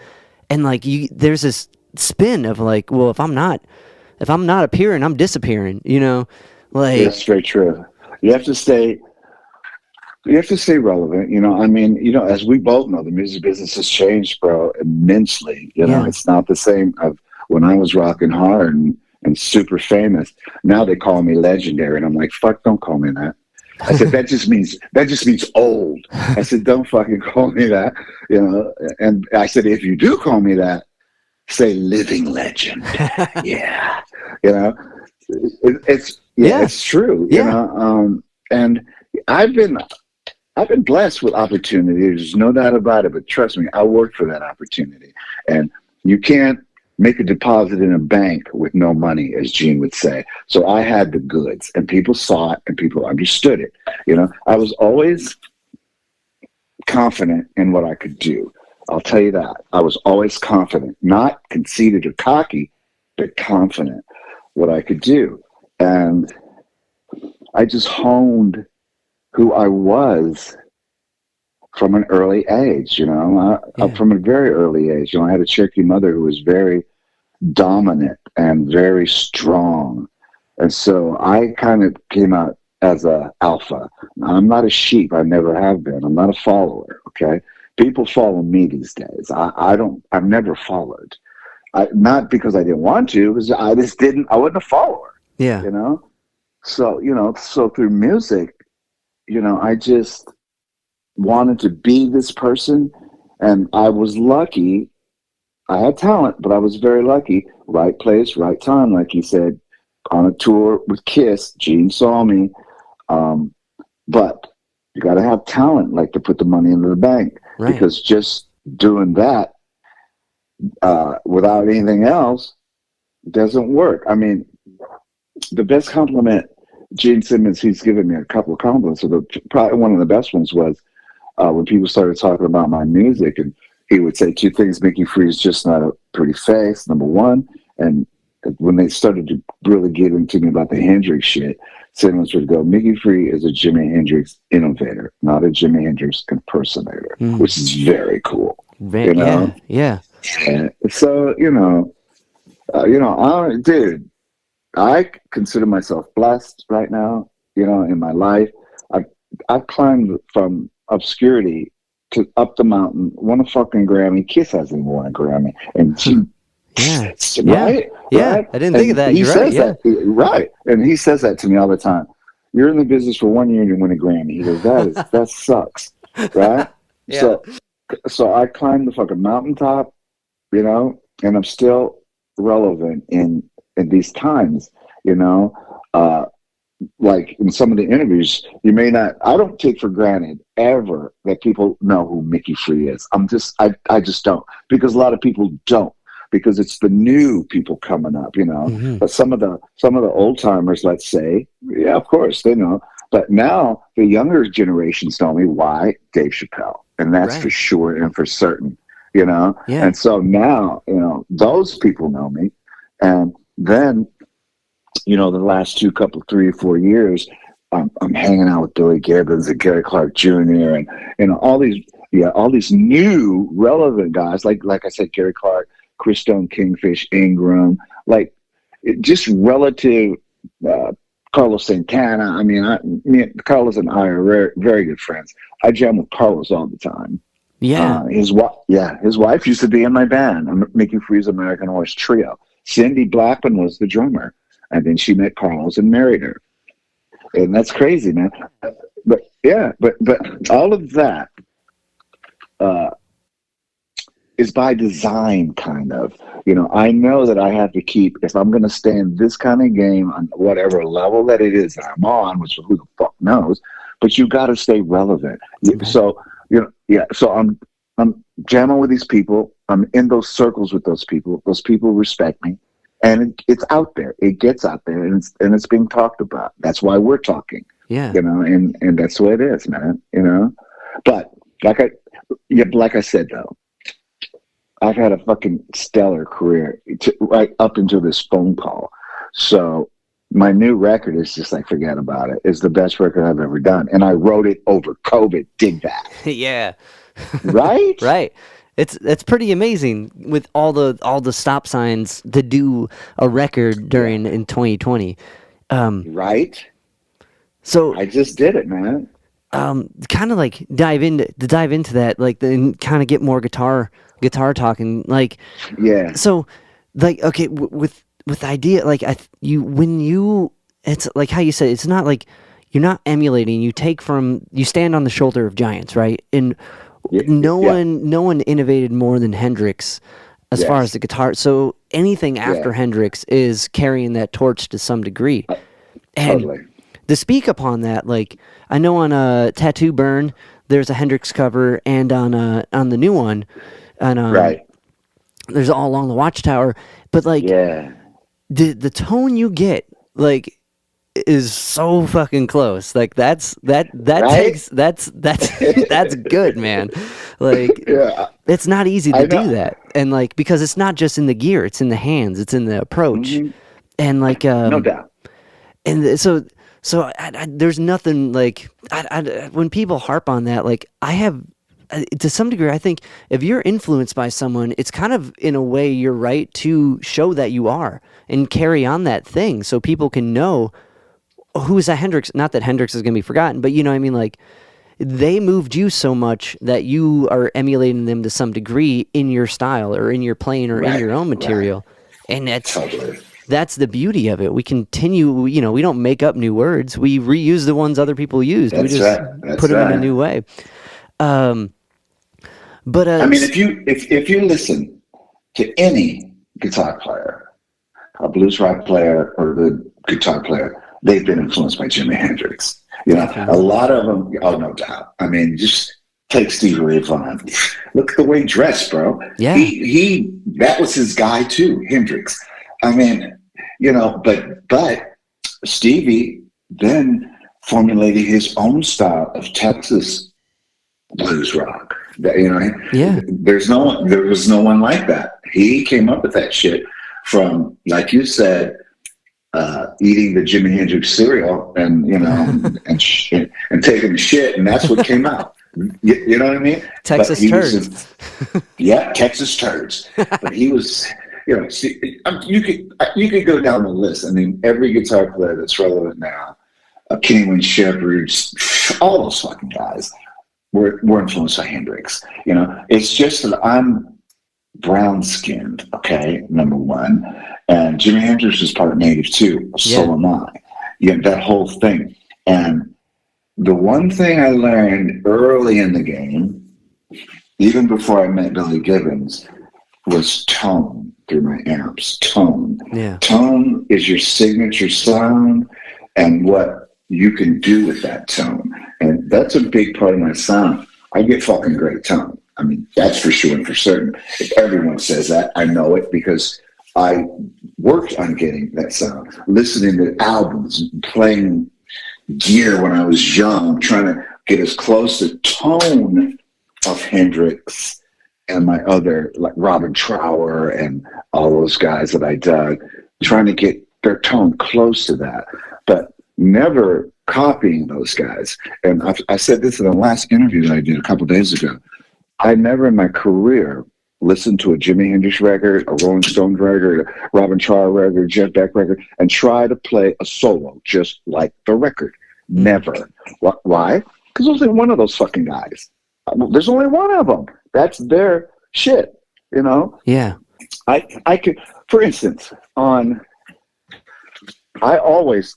And like there's this spin of like, well, if I'm not appearing, I'm disappearing. You know, like that's very true. You have to stay relevant, you know. I mean, you know, as we both know, the music business has changed, bro, immensely. You know, it's not the same of when I was rocking hard and super famous. Now they call me legendary, and I'm like, fuck, don't call me that. I said, that just means old. I said, don't fucking call me that, you know. And I said, if you do call me that, say living legend. Yeah, you know, it's true. You know, and I've been blessed with opportunity. There's no doubt about it. But trust me, I worked for that opportunity. And you can't make a deposit in a bank with no money, as Gene would say. So I had the goods, and people saw it, and people understood it. You know, I was always confident in what I could do. I'll tell you that. I was always confident, not conceited or cocky, but confident what I could do. And I just honed who I was from an early age, from a very early age. I had a Cherokee mother who was very dominant and very strong. And so I kind of came out as a alpha. I'm not a sheep. I never have been. I'm not a follower. Okay. People follow me these days. I've never followed. Not because I didn't want to, because I wasn't a follower. Yeah. So through music, I just wanted to be this person, and I was lucky. I had talent, but I was very lucky. Right place, right time, like you said. On a tour with Kiss, Gene saw me. But you got to have talent, like to put the money into the bank, right? Because just doing that without anything else doesn't work. I mean, the best compliment Gene Simmons, he's given me a couple of compliments. So probably one of the best ones was when people started talking about my music, and he would say two things: Mickey Free is just not a pretty face, number one, and when they started to really get into me about the Hendrix shit, Simmons would go, Mickey Free is a Jimi Hendrix innovator, not a Jimi Hendrix impersonator, which is very cool. Yeah. And so, dude, I consider myself blessed right now, in my life. I've climbed from obscurity to up the mountain, won a fucking Grammy. Kiss hasn't won a Grammy. And she, right? I didn't think of that. You're right. Yeah. Right. And he says that to me all the time. You're in the business for 1 year and you win a Grammy. He goes, that sucks. Right? Yeah. So I climbed the fucking mountaintop, and I'm still relevant in these times, like in some of the interviews, I don't take for granted ever that people know who Mickey Free is. I just don't, because a lot of people don't, because it's the new people coming up, Mm-hmm. But some of the old timers, let's say, yeah, of course they know. But now the younger generations know me. Why? Dave Chappelle. And that's for sure and for certain, Yeah. And so now, those people know me. And then, the last 3 or 4 years, I'm hanging out with Billy Gibbons and Gary Clark Jr. and all these new relevant guys, like I said, Gary Clark, Chris Stone, Kingfish, Ingram, just relative, Carlos Santana. I mean, Carlos and I are very, very good friends. I jam with Carlos all the time. Yeah. His wife used to be in my band, Mickey Free's American Horse Trio. Cindy Blackman was the drummer, and then she met Carlos and married her. And that's crazy, man. But all of that is by design, kind of. I know that I have to keep, if I'm going to stay in this kind of game on whatever level that it is that I'm on, which who the fuck knows, but you got to stay relevant. Okay. So, so I'm jamming with these people. I'm in those circles with those people. Those people respect me. And it's out there. It gets out there, and it's being talked about. That's why we're talking. Yeah. And that's the way it is, man. But like I said though, I've had a fucking stellar career right up until this phone call. So my new record is just forget about it. It's the best record I've ever done, and I wrote it over COVID. Dig that? Yeah. Right. Right. It's pretty amazing with all the stop signs to do a record in 2020. Right. So I just did it, man. Kind of dive into that, and kind of get more guitar talking, yeah. So okay, with the idea, it's like how you said, it's not like you're not emulating. You stand on the shoulder of giants, right? And no one innovated more than Hendrix as far as the guitar. So anything after Hendrix is carrying that torch to some degree. And totally. To speak upon that, I know on Tattoo Burn there's a Hendrix cover, and on the new one, and right, there's All Along the Watchtower. But the tone you get, is so fucking close. Like that's right? that's good, man. Like it's not easy to do that. And like, because it's not just in the gear, it's in the hands, it's in the approach. And like no doubt. And so there's nothing like when people harp on that, like I have to some degree, I think if you're influenced by someone, it's kind of in a way you're right to show that you are and carry on that thing so people can know who is that Hendrix. Not that Hendrix is going to be forgotten, but you know what I mean? Like they moved you so much that you are emulating them to some degree in your style or in your playing or in your own material. And that's the beauty of it. We continue, you know, we don't make up new words. We reuse the ones other people used. We just put them in a new way. But I mean, if you listen to any guitar player, a blues rock player or the guitar player, they've been influenced by Jimi Hendrix. You know, a lot of them. Oh, no doubt. I mean, just take Stevie Ray Vaughan. Look at the way he dressed, bro. Yeah, he that was his guy too, Hendrix. I mean, you know, but Stevie then formulated his own style of Texas blues rock. You know, there was no one like that. He came up with that shit from, like you said, eating the Jimi Hendrix cereal and, you know, and taking the shit, and that's what came out. You know what I mean? Texas turds. Texas turds. But he was, you know, you could go down the list. I mean, every guitar player that's relevant now, Kenny Wayne Shepherd, all those fucking guys were influenced by Hendrix. You know, it's just that I'm brown-skinned, okay, number one, and Jimi Hendrix is part native too, so am I. You know, that whole thing. And the one thing I learned early in the game, even before I met Billy Gibbons, was tone through my amps. Tone. Yeah. Tone is your signature sound and what you can do with that tone. And that's a big part of my sound. I get fucking great tone. I mean, that's for sure and for certain. If everyone says that, I know it because I worked on getting that sound, listening to albums, playing gear when I was young, trying to get as close to tone of Hendrix and my other, like Robin Trower and all those guys that I dug, trying to get their tone close to that, but never copying those guys. And I said this in the last interview that I did a couple days ago. I never in my career listened to a Jimi Hendrix record, a Rolling Stones record, a Robin Trower record, a Jeff Beck record, and try to play a solo just like the record. Never. Why? Because there's only one of those fucking guys. There's only one of them. That's their shit, you know? Yeah. I could, for instance, I always,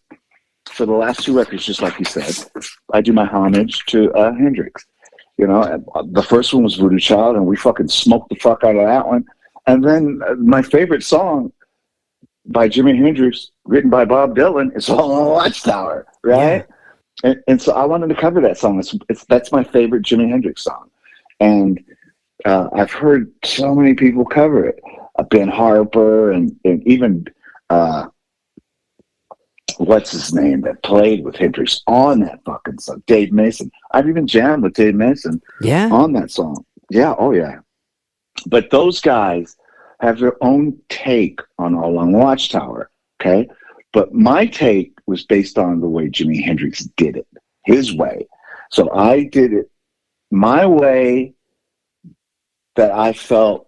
for the last two records, just like you said, I do my homage to Hendrix. You know, the first one was Voodoo Child, and we fucking smoked the fuck out of that one. And then my favorite song by Jimi Hendrix, written by Bob Dylan, is all on Watchtower, right? Yeah. And so I wanted to cover that song. That's my favorite Jimi Hendrix song. And I've heard so many people cover it. Ben Harper and even what's his name that played with Hendrix on that fucking song, Dave Mason. I've even jammed with Dave Mason on that song. Yeah, oh yeah. But those guys have their own take on All Along Watchtower, okay? But my take was based on the way Jimi Hendrix did it, his way. So I did it my way that I felt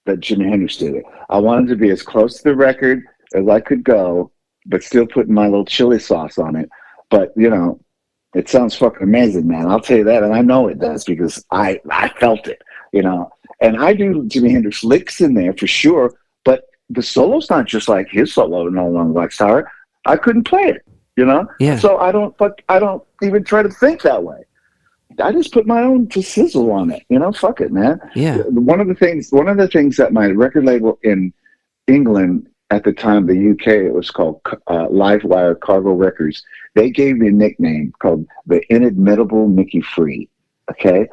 that Jimi Hendrix did it. I wanted to be as close to the record as I could go, but still putting my little chili sauce on it. But, you know, it sounds fucking amazing, man. I'll tell you that. And I know it does because I felt it, you know. And I do Jimi Hendrix licks in there for sure, but the solo's not just like his solo in All Along Watchtower. I couldn't play it, you know? Yeah. So I don't even try to think that way. I just put my own sizzle on it, you know? Fuck it, man. Yeah. One of the things that my record label in England at the time, the UK, it was called Livewire Cargo Records. They gave me a nickname called the Inadmittable Mickey Free. Okay,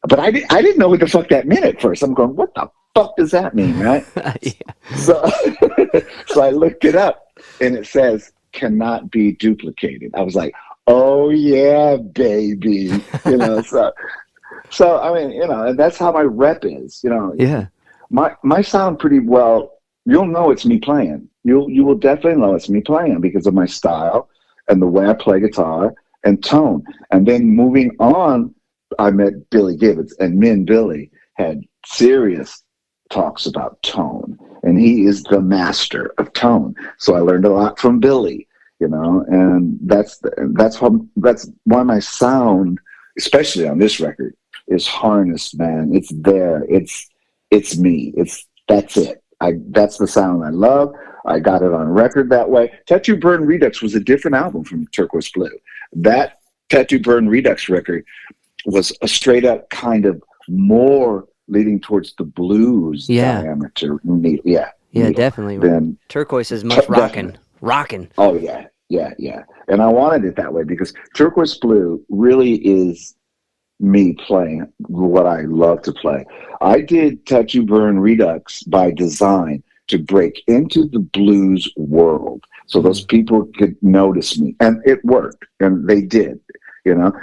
but I didn't know what the fuck that meant at first. I'm going, what the fuck does that mean, right? So I looked it up, and it says cannot be duplicated. I was like, oh yeah, baby. So I mean, and that's how my rep is. Yeah. My sound pretty well. You'll know it's me playing. You will definitely know it's me playing because of my style and the way I play guitar and tone. And then moving on, I met Billy Gibbons, and me and Billy had serious talks about tone, and he is the master of tone. So I learned a lot from Billy, and that's why my sound, especially on this record, is harnessed, man. It's there. It's me. That's it. That's the sound I love. I got it on record that way. Tattoo Burn Redux was a different album from Turquoise Blue. That Tattoo Burn Redux record was a straight up kind of more leading towards the blues diameter. Yeah, definitely. Then Turquoise is much rocking. Oh yeah. And I wanted it that way because Turquoise Blue really is me playing what I love to play. I did Tattoo Burn Redux by design to break into the blues world so those people could notice me, and it worked, and they did.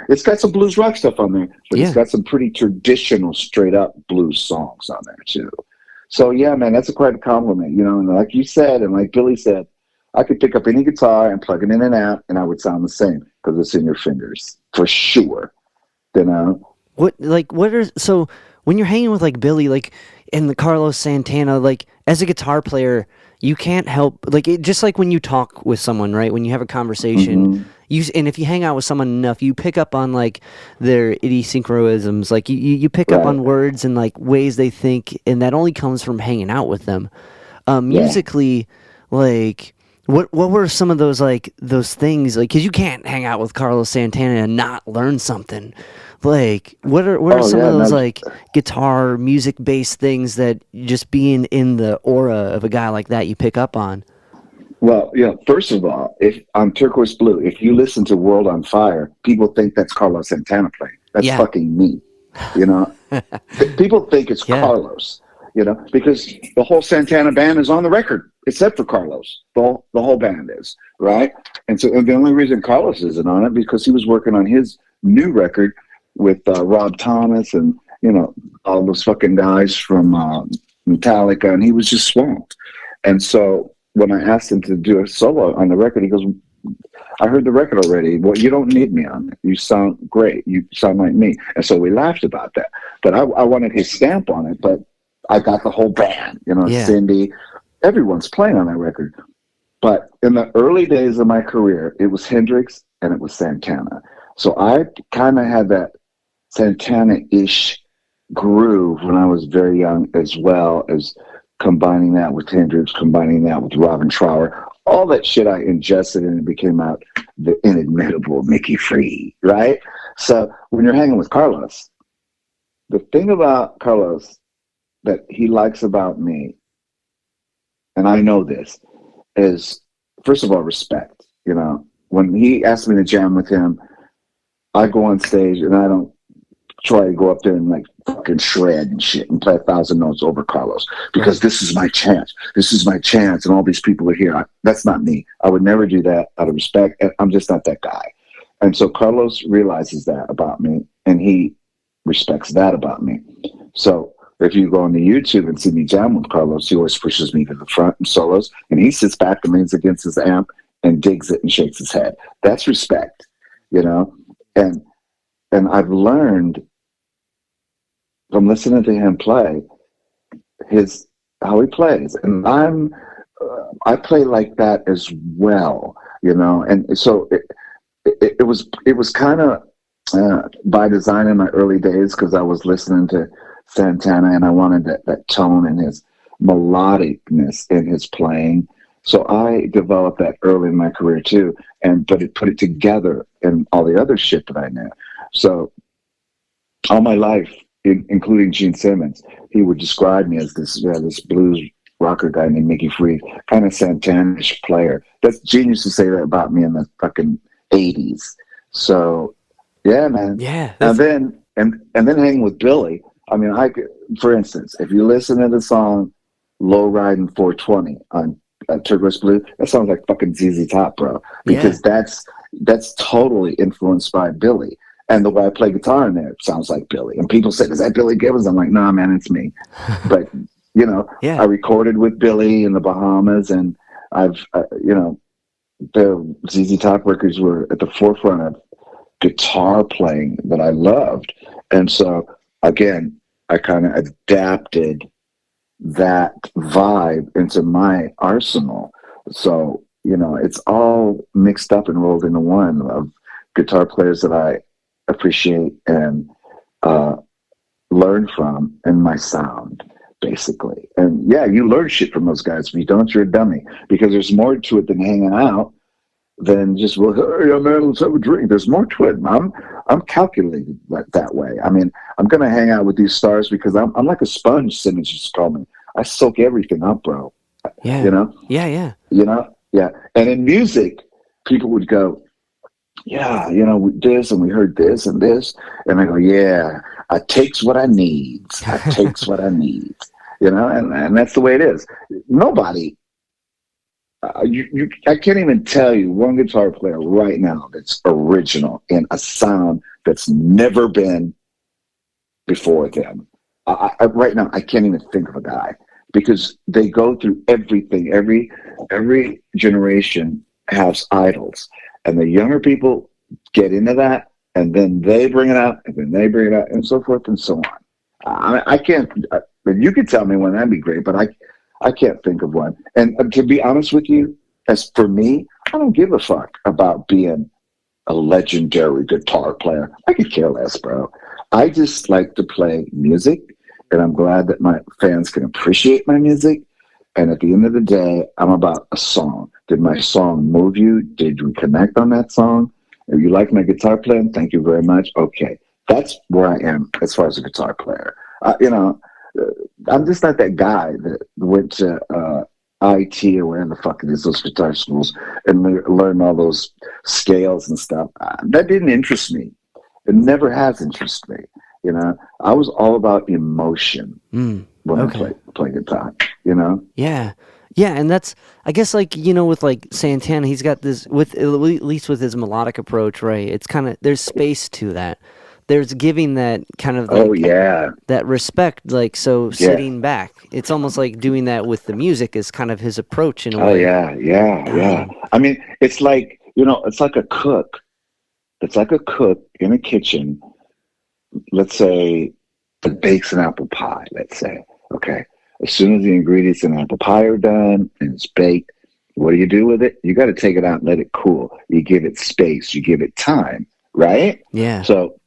It's got some blues rock stuff on there, but it's got some pretty traditional, straight up blues songs on there too. So yeah, man, that's quite a compliment. And like you said, and like Billy said, I could pick up any guitar and plug it in and out, and I would sound the same because it's in your fingers for sure. So when you're hanging with like Billy, like in the Carlos Santana, like as a guitar player, you can't help just like when you talk with someone, right? When you have a conversation, and if you hang out with someone enough, you pick up on like their idiosyncrasms, like you pick up on words and like ways they think, and that only comes from hanging out with them. Musically, like. What were some of those things, like, because you can't hang out with Carlos Santana and not learn something, like what are some of those like guitar music based things that just being in the aura of a guy like that you pick up on? Well, first of all, if on Turquoise Blue, if you listen to World on Fire, people think that's Carlos Santana playing. That's fucking me. People think it's Carlos. Because the whole Santana band is on the record, except for Carlos. The whole band is, right? And so the only reason Carlos isn't on it because he was working on his new record with Rob Thomas and, all those fucking guys from Metallica, and he was just swamped. And so when I asked him to do a solo on the record, he goes, I heard the record already. Well, you don't need me on it. You sound great. You sound like me. And so we laughed about that. But I wanted his stamp on it, but I got the whole band, Cindy, everyone's playing on that record. But in the early days of my career, it was Hendrix and it was Santana. So I kind of had that Santana-ish groove when I was very young, as well as combining that with Hendrix, combining that with Robin Trower. All that shit I ingested and it became out the inimitable Mickey Free, right? So when you're hanging with Carlos, the thing about Carlos that he likes about me, and I know this, is first of all respect. When he asked me to jam with him, I go on stage and I don't try to go up there and like fucking shred and shit and play 1,000 notes over Carlos because this is my chance. This is my chance, and all these people are here. That's not me. I would never do that out of respect. I'm just not that guy. And so Carlos realizes that about me, and he respects that about me. So if you go on the YouTube and see me jam with Carlos, he always pushes me to the front and solos, and he sits back and leans against his amp and digs it and shakes his head. That's respect, And I've learned from listening to him play how he plays, and I play like that as well, And so it was kind of by design in my early days because I was listening to Santana, and I wanted that tone and his melodicness in his playing. So I developed that early in my career too, but it put it together in all the other shit that I knew. So all my life, including Gene Simmons, he would describe me as this blues rocker guy named Mickey Free, kind of Santana-ish player. Gene used to say that about me in the fucking 80s. So yeah, man. Yeah. And then hanging with Billy. For instance, if you listen to the song Low Riding 420 on Turquoise Blue, that sounds like fucking ZZ Top, bro. Because that's totally influenced by Billy. And the way I play guitar in there sounds like Billy. And people say, is that Billy Gibbons? I'm like, nah, man, it's me. But, you know, I recorded with Billy in the Bahamas, and I've, you know, the ZZ Top records were at the forefront of guitar playing that I loved. And so, again, I kind of adapted that vibe into my arsenal. So, you know, it's all mixed up and rolled into one of guitar players that I appreciate and learn from in my sound, basically. And yeah, you learn shit from those guys. If you don't, you're a dummy, because there's more to it than hanging out than just, well, hey, man, let's have a drink. There's more to it. I'm calculated that way. I mean, I'm going to hang out with these stars because I'm like a sponge, Simmons used to call me. I soak everything up, bro. Yeah. You know? Yeah. You know? Yeah. And in music, people would go, yeah, you know, this, and we heard this and this. And I go, yeah, I takes what I needs. I takes what I need. You know? And that's the way it is. Nobody, I can't even tell you one guitar player right now that's original in a sound that's never been before them. Right now, I can't even think of a guy, because they go through everything. Every generation has idols, and the younger people get into that, and then they bring it out, and then they bring it out, and so forth and so on. I can't. You could tell me one, that'd be great, but I can't think of one. And to be honest with you, as for me, I don't give a fuck about being a legendary guitar player. I could care less, bro. I just like to play music, and I'm glad that my fans can appreciate my music. And at the end of the day, I'm about a song. Did my song move you? Did we connect on that song? If you like my guitar playing, thank you very much. Okay, that's where I am as far as a guitar player. You know, I'm just not that guy that went to IT or wherever the fuck it is, those guitar schools, and learned all those scales and stuff. That didn't interest me. It never has interested me. You know, I was all about emotion when I play guitar. You know? Yeah. Yeah, and that's, I guess, like, you know, with like Santana, he's got this, with at least with his melodic approach, right? It's kind of, there's space to that. There's giving that kind of like, that respect, like, so sitting back. It's almost like doing that with the music is kind of his approach in a way. Yeah. I mean, it's like, you know, it's like a cook. It's like a cook in a kitchen, let's say, that bakes an apple pie, let's say. Okay. As soon as the ingredients in apple pie are done and it's baked, what do you do with it? You got to take it out and let it cool. You give it space. You give it time, right? Yeah. So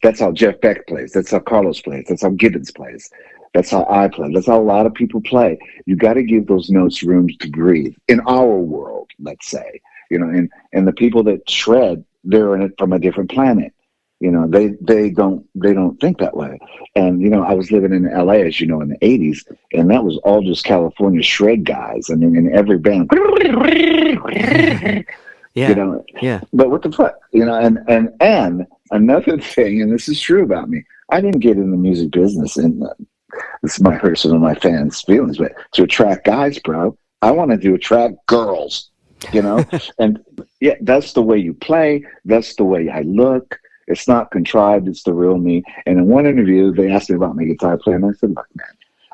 that's how Jeff Beck plays. That's how Carlos plays. That's how Gibbons plays. That's how I play. That's how a lot of people play. You got to give those notes room to breathe. In our world, let's say, you know, and the people that shred, they're in it from a different planet. You know, they don't think that way. And, you know, I was living in LA, as you know, in the 80s, and that was all just California shred guys. I mean, in every band. You know, but what the fuck, you know, and another thing, and this is true about me, I didn't get in the music business, and this might hurt some of my fans' feelings, but to attract guys, bro, I wanted to attract girls, you know, and yeah, that's the way you play, that's the way I look. It's not contrived, it's the real me. And in one interview, they asked me about my guitar player, and I said, look, man,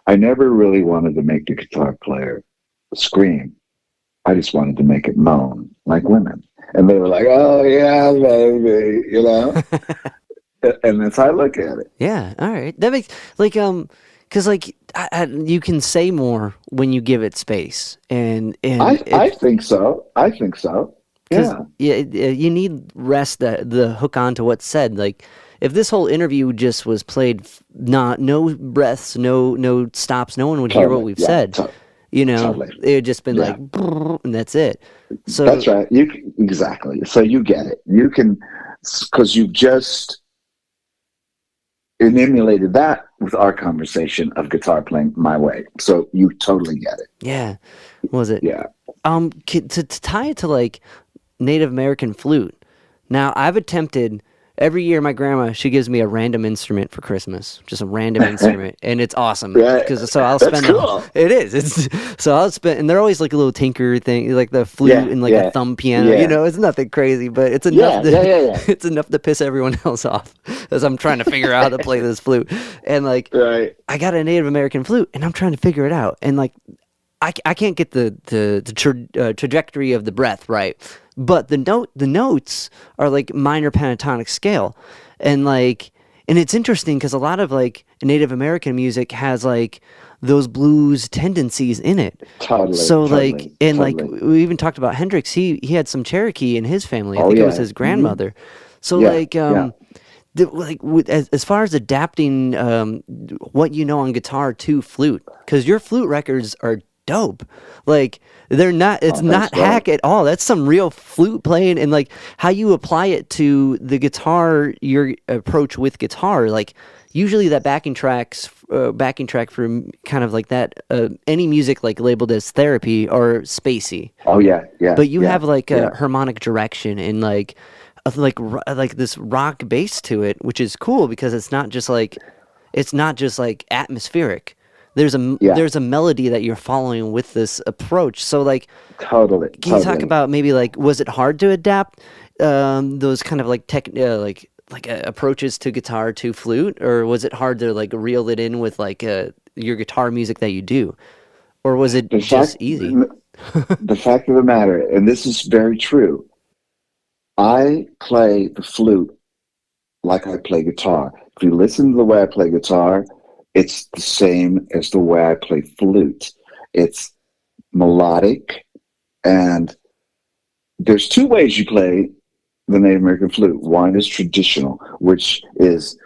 I never really wanted to make the guitar player scream. I just wanted to make it moan like women. And they were like, oh, yeah, baby, you know? And that's how I look at it. Yeah, all right. That makes, like, because, like, you can say more when you give it space. And I think so. Yeah. You need rest, the hook on to what's said. Like, if this whole interview just was played, no breaths, no stops, no one would hear what we've said. You know, it had just been like, and that's it. So that's right. Exactly. So you get it. You can, because you've just emulated that with our conversation of guitar playing my way. So you totally get it. Yeah. What was it? Yeah. To tie it to like Native American flute. Now I've attempted every year my grandma, she gives me a random instrument for Christmas, just a random instrument, and it's awesome. Because so I'll spend it is. It's so I'll spend, and they're always like a little tinker thing, like the flute and like a thumb piano. You know, it's nothing crazy, but it's enough. It's enough to piss everyone else off as I'm trying to figure out how to play this flute. And like, I got a Native American flute, and I'm trying to figure it out, and like, I can't get the trajectory of the breath right. But the notes are like minor pentatonic scale, and it's interesting because a lot of like Native American music has like those blues tendencies in it. So like we even talked about Hendrix. He had some Cherokee in his family. I think it was his grandmother. So as far as adapting what you know on guitar to flute, because your flute records are dope. Like they're not, it's not hack at all. That's some real flute playing, and like how you apply it to the guitar, your approach with guitar. Like usually that backing track for kind of like that, any music like labeled as therapy or spacey. But you have like a harmonic direction and like this rock bass to it, which is cool because it's not just like atmospheric. There's a melody that you're following with this approach. So like, can you talk about maybe like, was it hard to adapt those kind of like approaches to guitar to flute, or was it hard to like reel it in with like your guitar music that you do, or was it just easy? The fact of the matter, and this is very true, I play the flute like I play guitar. If you listen to the way I play guitar, it's the same as the way I play flute. It's melodic, and there's two ways you play the Native American flute. One is traditional, which is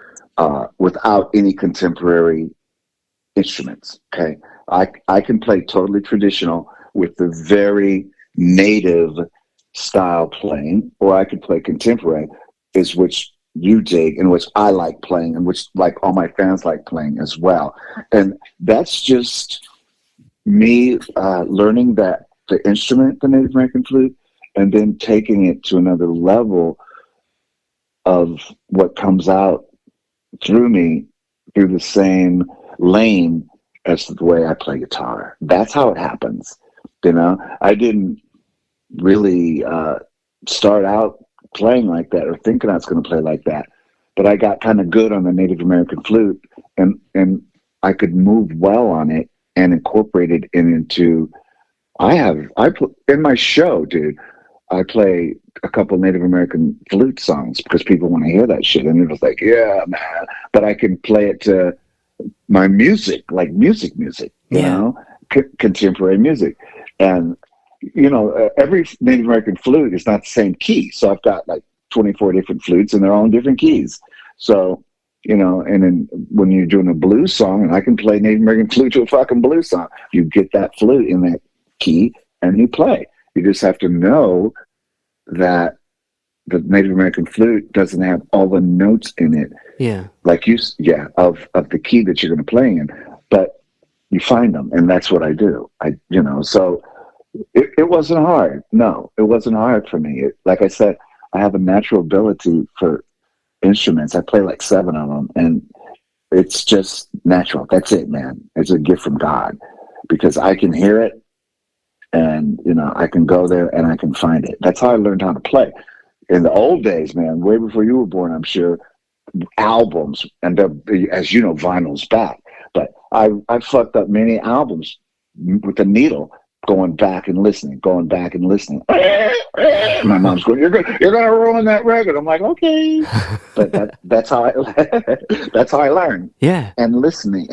without any contemporary instruments. Okay, I can play totally traditional with the very native style playing, or I could play contemporary, is which you dig and which I like playing and which like all my fans like playing as well. And that's just me learning that the instrument, the Native American flute, and then taking it to another level of what comes out through me through the same lane as the way I play guitar. That's how it happens. You know, I didn't really start out playing like that or thinking I was going to play like that, but I got kind of good on the Native American flute, and I could move well on it and incorporate it into. In my show, dude, I play a couple Native American flute songs because people want to hear that shit, and it was like, yeah, man. But I can play it to my music, like music, you know, contemporary music, and. You know, every Native American flute is not the same key. So I've got like 24 different flutes and they're all in different keys. So, you know, and then when you're doing a blues song, and I can play Native American flute to a fucking blues song, you get that flute in that key and you play. You just have to know that the Native American flute doesn't have all the notes in it. Yeah. Like of the key that you're going to play in, but you find them, and that's what I do. So it wasn't hard. No, it wasn't hard for me. Like I said, I have a natural ability for instruments. I play like 7 of them, and it's just natural. That's it, man. It's a gift from God because I can hear it, and you know, I can go there and I can find it. That's how I learned how to play. In the old days, man, way before you were born, I'm sure, albums, and as you know, vinyl's back. But I fucked up many albums with a needle, going back and listening. My mom's going, you're gonna ruin that record. I'm like, okay, but that's how I learned. Yeah, and listening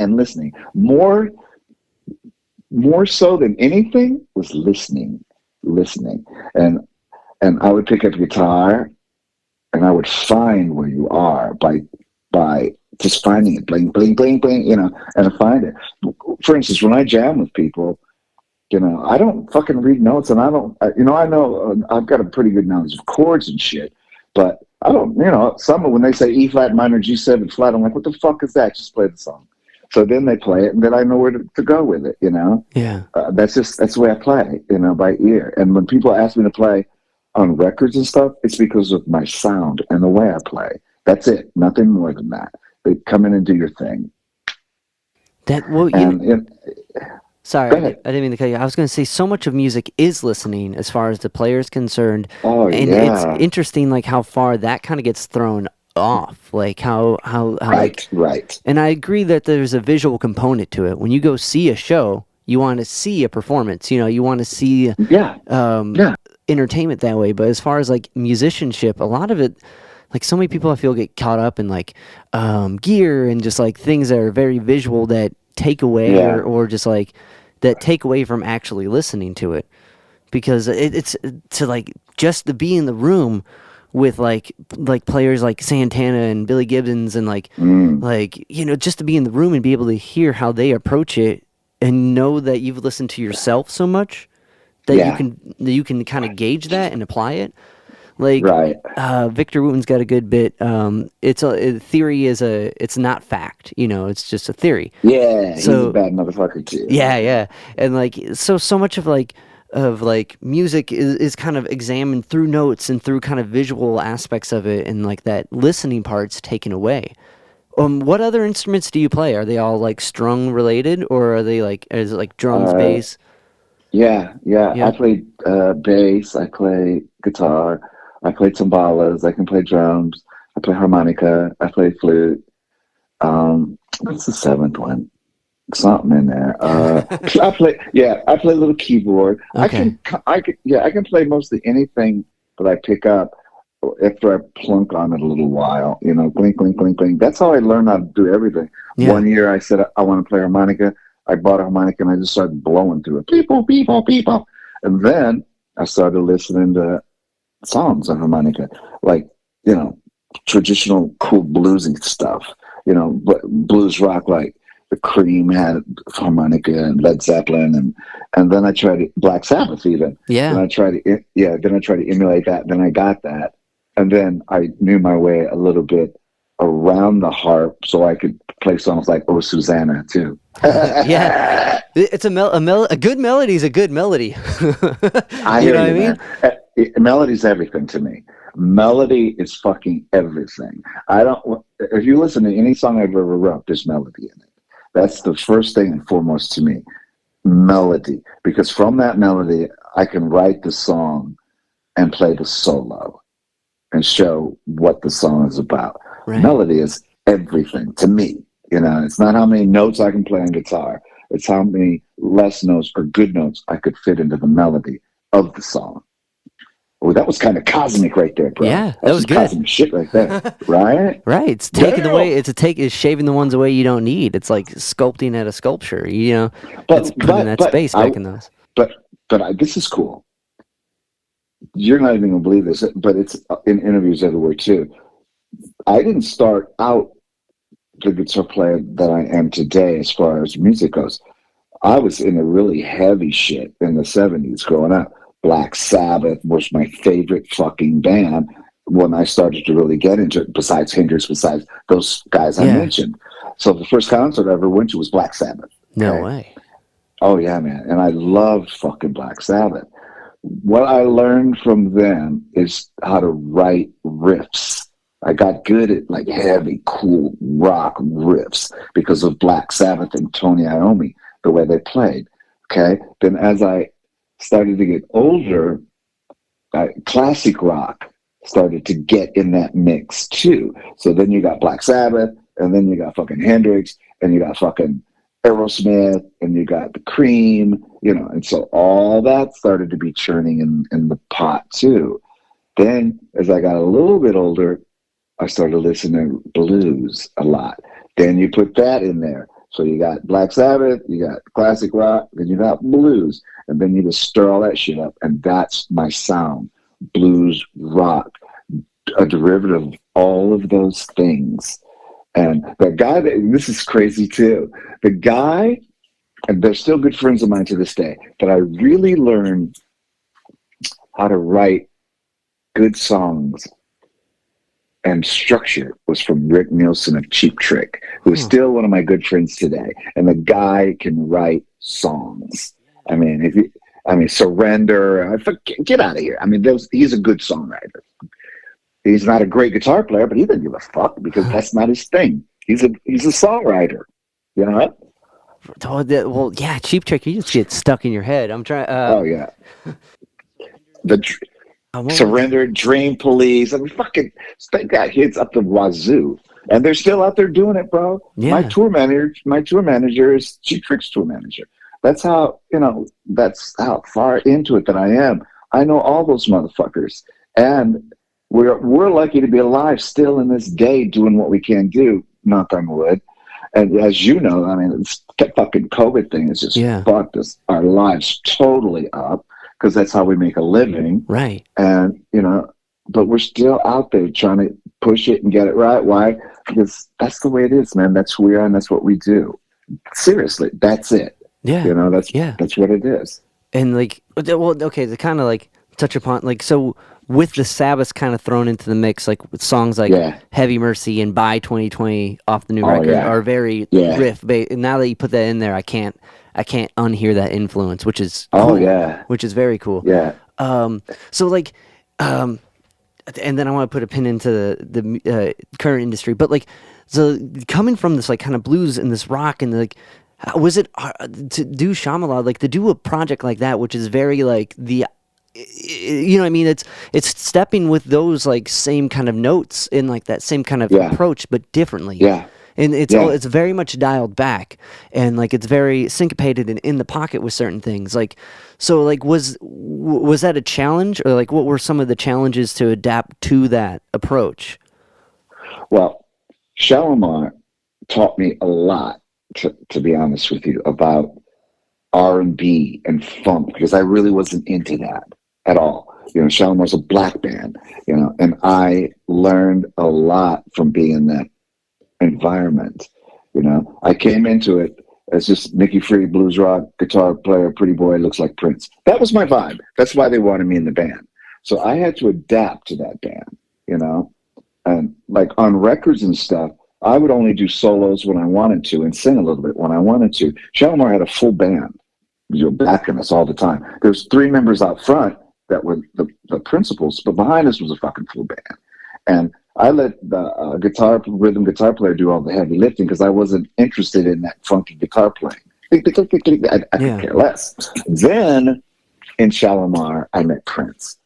more so than anything was listening, and I would pick up a guitar, and I would find where you are by just finding it, bling, bling, bling, bling, you know, and I find it. For instance, when I jam with people, you know, I don't fucking read notes, and I know I've got a pretty good knowledge of chords and shit, but I don't, you know, when they say E flat minor, G7 flat, I'm like, what the fuck is that? Just play the song. So then they play it, and then I know where to go with it, you know? Yeah. That's the way I play, you know, by ear. And when people ask me to play on records and stuff, it's because of my sound and the way I play. That's it. Nothing more than that. They come in and do your thing. Sorry, I didn't mean to cut you. I was going to say, so much of music is listening as far as the player is concerned. Oh, and yeah. It's interesting, like, how far that kind of gets thrown off. Like, how Right. And I agree that there's a visual component to it. When you go see a show, you want to see a performance. You know, you want to see entertainment that way. But as far as, like, musicianship, a lot of it, like, so many people I feel get caught up in, like, gear and just, like, things that are very visual that take away or just, like, that take away from actually listening to it. Because it's to, like, just to be in the room with, like players like Santana and Billy Gibbons and, like, you know, just to be in the room and be able to hear how they approach it and know that you've listened to yourself so much that you can kind of gauge that and apply it. Like, Victor Wooten's got a good bit. Theory it's not fact, you know, it's just a theory. Yeah, he's a bad motherfucker too. Yeah. And, like, so much of music is kind of examined through notes and through kind of visual aspects of it, and, like, that listening part's taken away. What other instruments do you play? Are they all, like, strung related, or are they, like, is it like drums, bass? Yeah. I play bass. I play guitar. I play timbales. I can play drums. I play harmonica. I play flute. What's the seventh one? Something in there. I play a little keyboard. Okay. I can play mostly anything that I pick up after I plunk on it a little while. You know, clink, clink, clink, clink. That's how I learned how to do everything. Yeah. One year I said I want to play harmonica. I bought a harmonica and I just started blowing through it. People. And then I started listening to songs on harmonica, like, you know, traditional cool bluesy stuff, you know, but blues rock, like the Cream had harmonica and Led Zeppelin, and then I tried Black Sabbath even. Yeah. Then I tried to emulate that. Then I got that, and then I knew my way a little bit around the harp, so I could play songs like "Oh Susanna" too. Yeah, it's a good melody is a good melody. I hear you, man. Melody's everything to me. Melody is fucking everything. If you listen to any song I've ever wrote, there's melody in it. That's the first thing and foremost to me. Melody. Because from that melody, I can write the song and play the solo and show what the song is about. Right. Melody is everything to me. You know, it's not how many notes I can play on guitar. It's how many less notes or good notes I could fit into the melody of the song. Oh, that was kind of cosmic right there, bro. Yeah, that was good. Cosmic shit right there, right? Right. It's taking away. It's shaving the ones away you don't need. It's like sculpting at a sculpture. You know, it's putting that space back in those. But this is cool. You're not even gonna believe this, but it's in interviews everywhere too. I didn't start out the guitar player that I am today, as far as music goes. I was in a really heavy shit in the 70s growing up. Black Sabbath was my favorite fucking band when I started to really get into it, besides Hendrix, besides those guys I mentioned. So the first concert I ever went to was Black Sabbath. No way. Oh, yeah, man. And I loved fucking Black Sabbath. What I learned from them is how to write riffs. I got good at, like, heavy, cool rock riffs because of Black Sabbath and Tony Iommi, the way they played. Okay? Then as I started to get older, classic rock started to get in that mix too. So then you got Black Sabbath, and then you got fucking Hendrix, and you got fucking Aerosmith, and you got the Cream, you know, and so all that started to be churning in the pot too. Then as I got a little bit older, I started listening to blues a lot. Then you put that in there. So you got Black Sabbath, you got classic rock, then you got blues, and then you just stir all that shit up, and that's my sound. Blues, rock, a derivative of all of those things. And the guy this is crazy too. The guy, and they're still good friends of mine to this day, but I really learned how to write good songs and structure was from Rick Nielsen of Cheap Trick, who is still one of my good friends today. And the guy can write songs. I mean, Surrender, get out of here. I mean, he's a good songwriter. He's not a great guitar player, but he doesn't give a fuck because that's not his thing. He's a songwriter, you know. Oh, well, yeah, Cheap Trick, you just get stuck in your head. I'm trying. Oh yeah, Surrender, Dream Police. I mean, fucking, they got hits up the wazoo, and they're still out there doing it, bro. Yeah. My tour manager is Cheap Trick's tour manager. That's how, you know, that's how far into it that I am. I know all those motherfuckers, and we're lucky to be alive still in this day doing what we can do, knock on wood. And as you know, I mean, the fucking COVID thing has just fucked our lives totally up, because that's how we make a living. Right. And, you know, but we're still out there trying to push it and get it right. Why? Because that's the way it is, man. That's who we are, and that's what we do. Seriously, that's it. Yeah. You know, that's what it is. And like, well, okay, to kind of like touch upon, like, so with the Sabbath kind of thrown into the mix, like with songs like Heavy Mercy and Bye 2020 off the new record are very riff based. And now that you put that in there, I can't unhear that influence, which is cool, which is very cool. Yeah. So like, and then I want to put a pin into the current industry, but like, so coming from this like kind of blues and this rock and like, was it to do Shalamar, like to do a project like that, which is very like you know what I mean? It's stepping with those like same kind of notes in like that same kind of approach, but differently. Yeah. And it's very much dialed back, and like it's very syncopated and in the pocket with certain things. Like, so like was that a challenge, or like what were some of the challenges to adapt to that approach? Well, Shalamar taught me a lot, to be honest with you, about R&B and funk, because I really wasn't into that at all. You know, Shalamar's a black band, you know, and I learned a lot from being in that environment. You know, I came into it as just Mickey Free, blues rock, guitar player, pretty boy, looks like Prince. That was my vibe. That's why they wanted me in the band. So I had to adapt to that band, you know, and like on records and stuff, I would only do solos when I wanted to and sing a little bit when I wanted to. Shalamar had a full band, you know, backing us all the time. There's 3 members out front that were the principals, but behind us was a fucking full band. And I let the rhythm guitar player do all the heavy lifting because I wasn't interested in that funky guitar playing. I could care less. Then in Shalamar, I met Prince.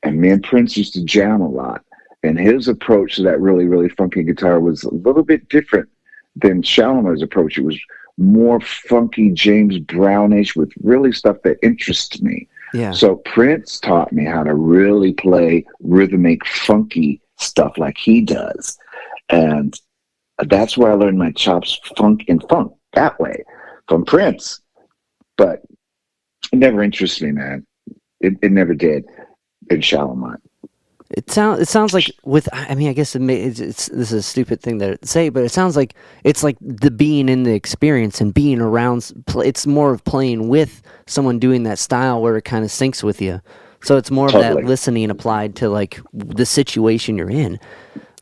And me and Prince used to jam a lot. And his approach to that really, really funky guitar was a little bit different than Shalamar's approach. It was more funky, James Brownish, with really stuff that interests me. Yeah. So Prince taught me how to really play rhythmic, funky stuff like he does. And that's where I learned my chops, funk that way from Prince. But it never interested me, man. It never did in Shalamar. It sounds like I mean, I guess this is a stupid thing to say, but it sounds like it's like the being in the experience and being around. It's more of playing with someone doing that style where it kind of syncs with you. So it's more of that listening applied to like the situation you're in.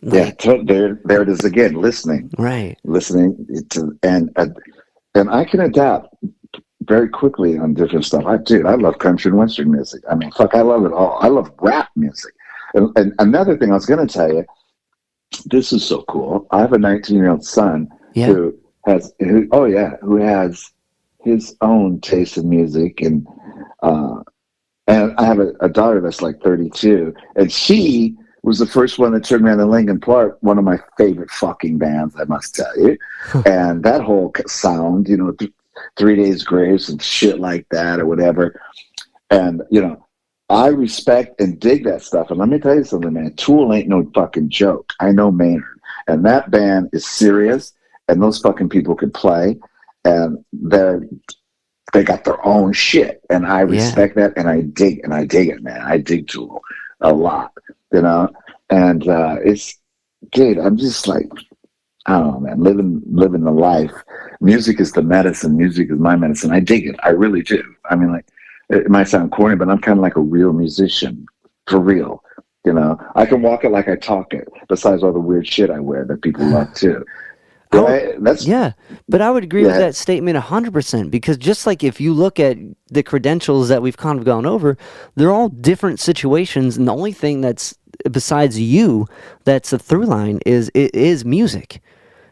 Like, there it is again, listening. Right. Listening to and I can adapt very quickly on different stuff. I love country and western music. I mean, fuck, I love it all. I love rap music. And another thing I was going to tell you, this is so cool. I have a 19-year-old son who has his own taste in music, and I have a daughter that's like 32, and she was the first one that turned me on to Linkin Park, one of my favorite fucking bands, I must tell you. And that whole sound, you know, 3 Days Grace and shit like that or whatever. And, you know, I respect and dig that stuff. And let me tell you something, man. Tool ain't no fucking joke. I know Maynard. And that band is serious, and those fucking people can play. And they got their own shit. And I respect that, and I dig it, man. I dig Tool a lot, you know? And dude, I'm just like, I don't know, man, living the life. Music is the medicine. Music is my medicine. I dig it. I really do. I mean, like, it might sound corny, but I'm kind of like a real musician, for real. You know, I can walk it like I talk it, besides all the weird shit I wear that people love too. But I would agree with that statement 100%, because just like if you look at the credentials that we've kind of gone over, they're all different situations, and the only thing that's besides you, that's the through line is music.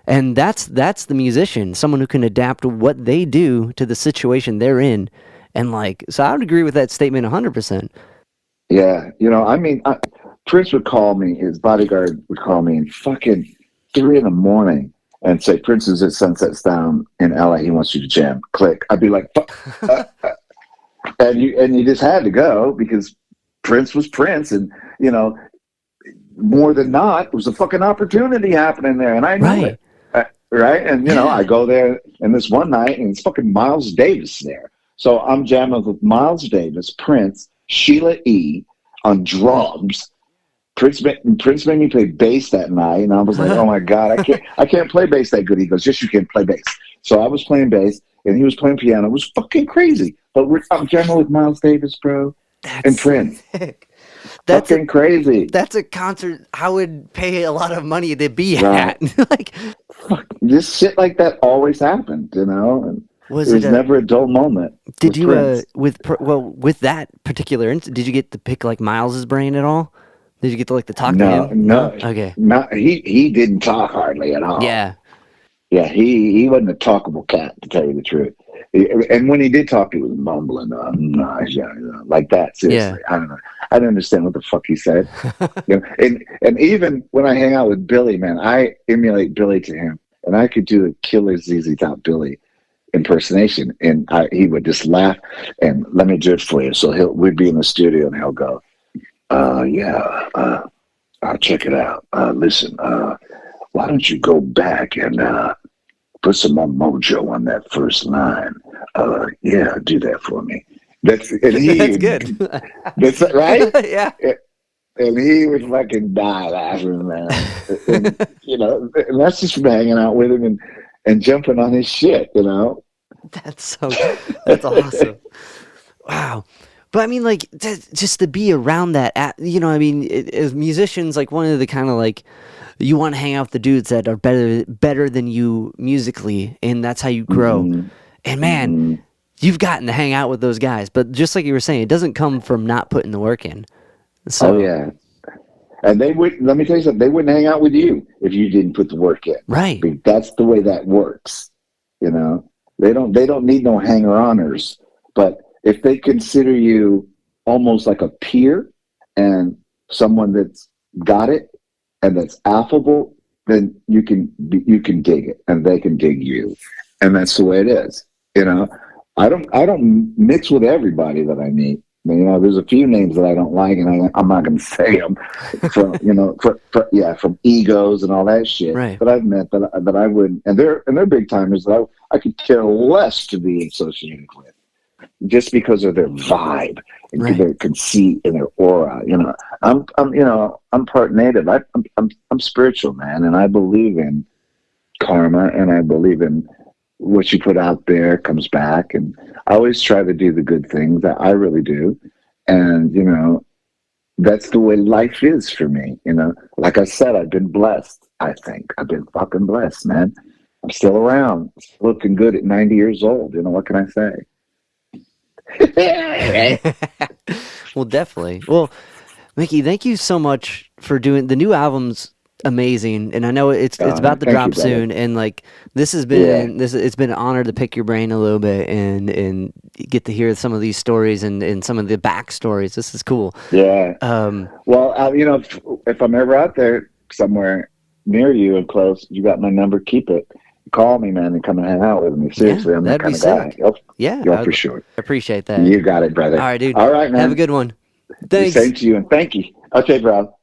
And that's the musician, someone who can adapt what they do to the situation they're in. And like, so I would agree with that statement 100%. Yeah. Prince would call me, his bodyguard would call me in fucking 3 a.m. and say, Prince is at Sunset Sound in LA. He wants you to jam. Click. I'd be like, and you just had to go because Prince was Prince. And, more than not, it was a fucking opportunity happening there. And I knew it. Right. And, I go there and this one night and it's fucking Miles Davis there. So I'm jamming with Miles Davis, Prince, Sheila E. on drums. Prince made me play bass that night, and I was like, "Oh my god, I can't play bass that good." He goes, "Yes, you can play bass." So I was playing bass, and he was playing piano. It was fucking crazy. But I'm jamming with Miles Davis, bro, and Prince. That's fucking crazy. That's a concert I would pay a lot of money to be at. Like, fuck, this shit like that always happened, And it was never a dull moment. Did you with that particular incident, did you get to pick like Miles's brain at all? Did you get to talk to him? No. Okay. He didn't talk hardly at all. Yeah. Yeah, he wasn't a talkable cat, to tell you the truth. And when he did talk, he was mumbling, like that. Seriously, I don't know. I didn't understand what the fuck he said. And even when I hang out with Billy, man, I emulate Billy to him, and I could do a killer ZZ Top Billy impersonation, and he would just laugh and let me do it for you. So we'd be in the studio, and he'll go, I'll check it out. Listen, why don't you go back and put some more mojo on that first line? Do that for me. That's good. That's right. Yeah. And he would fucking die laughing, man. And that's just from hanging out with him and jumping on his shit, That's awesome. Wow. But I mean, just to be around that, as musicians, one of the kind of you want to hang out with the dudes that are better than you musically, and that's how you grow. Mm-hmm. And man, you've gotten to hang out with those guys. But just like you were saying, it doesn't come from not putting the work in. So, oh yeah, and let me tell you something. They wouldn't hang out with you if you didn't put the work in. Right. That's the way that works. They don't need no hanger-oners, but if they consider you almost like a peer and someone that's got it and that's affable, then you can dig it and they can dig you, and that's the way it is. I don't mix with everybody that I meet. There's a few names that I don't like, and I'm not going to say them from egos and all that shit. Right. That I've met that I wouldn't, and they're big timers that I could care less to be associated with, just because of their vibe and their conceit and their aura. I'm part native. I'm spiritual, man, and I believe in karma, and I believe in what you put out there comes back, and I always try to do the good things. That I really do, and that's the way life is for me. Like I said, I've been blessed. I think I've been fucking blessed, man. I'm still around, looking good at 90 years old. What can I say? Well, definitely. Well, Micki, thank you so much for doing the new album's amazing, and I know it's about to drop soon, and this has been it's been an honor to pick your brain a little bit and get to hear some of these stories and some of the backstories. This is cool. Yeah. If I'm ever out there somewhere near you and close, you got my number. Keep it. Call me, man, and come and hang out with me. Seriously, I'm that kind of guy. For sure. I appreciate that. You got it, brother. All right, dude. All right, man. Have a good one. Thanks. Same to you, and thank you. Okay, bro.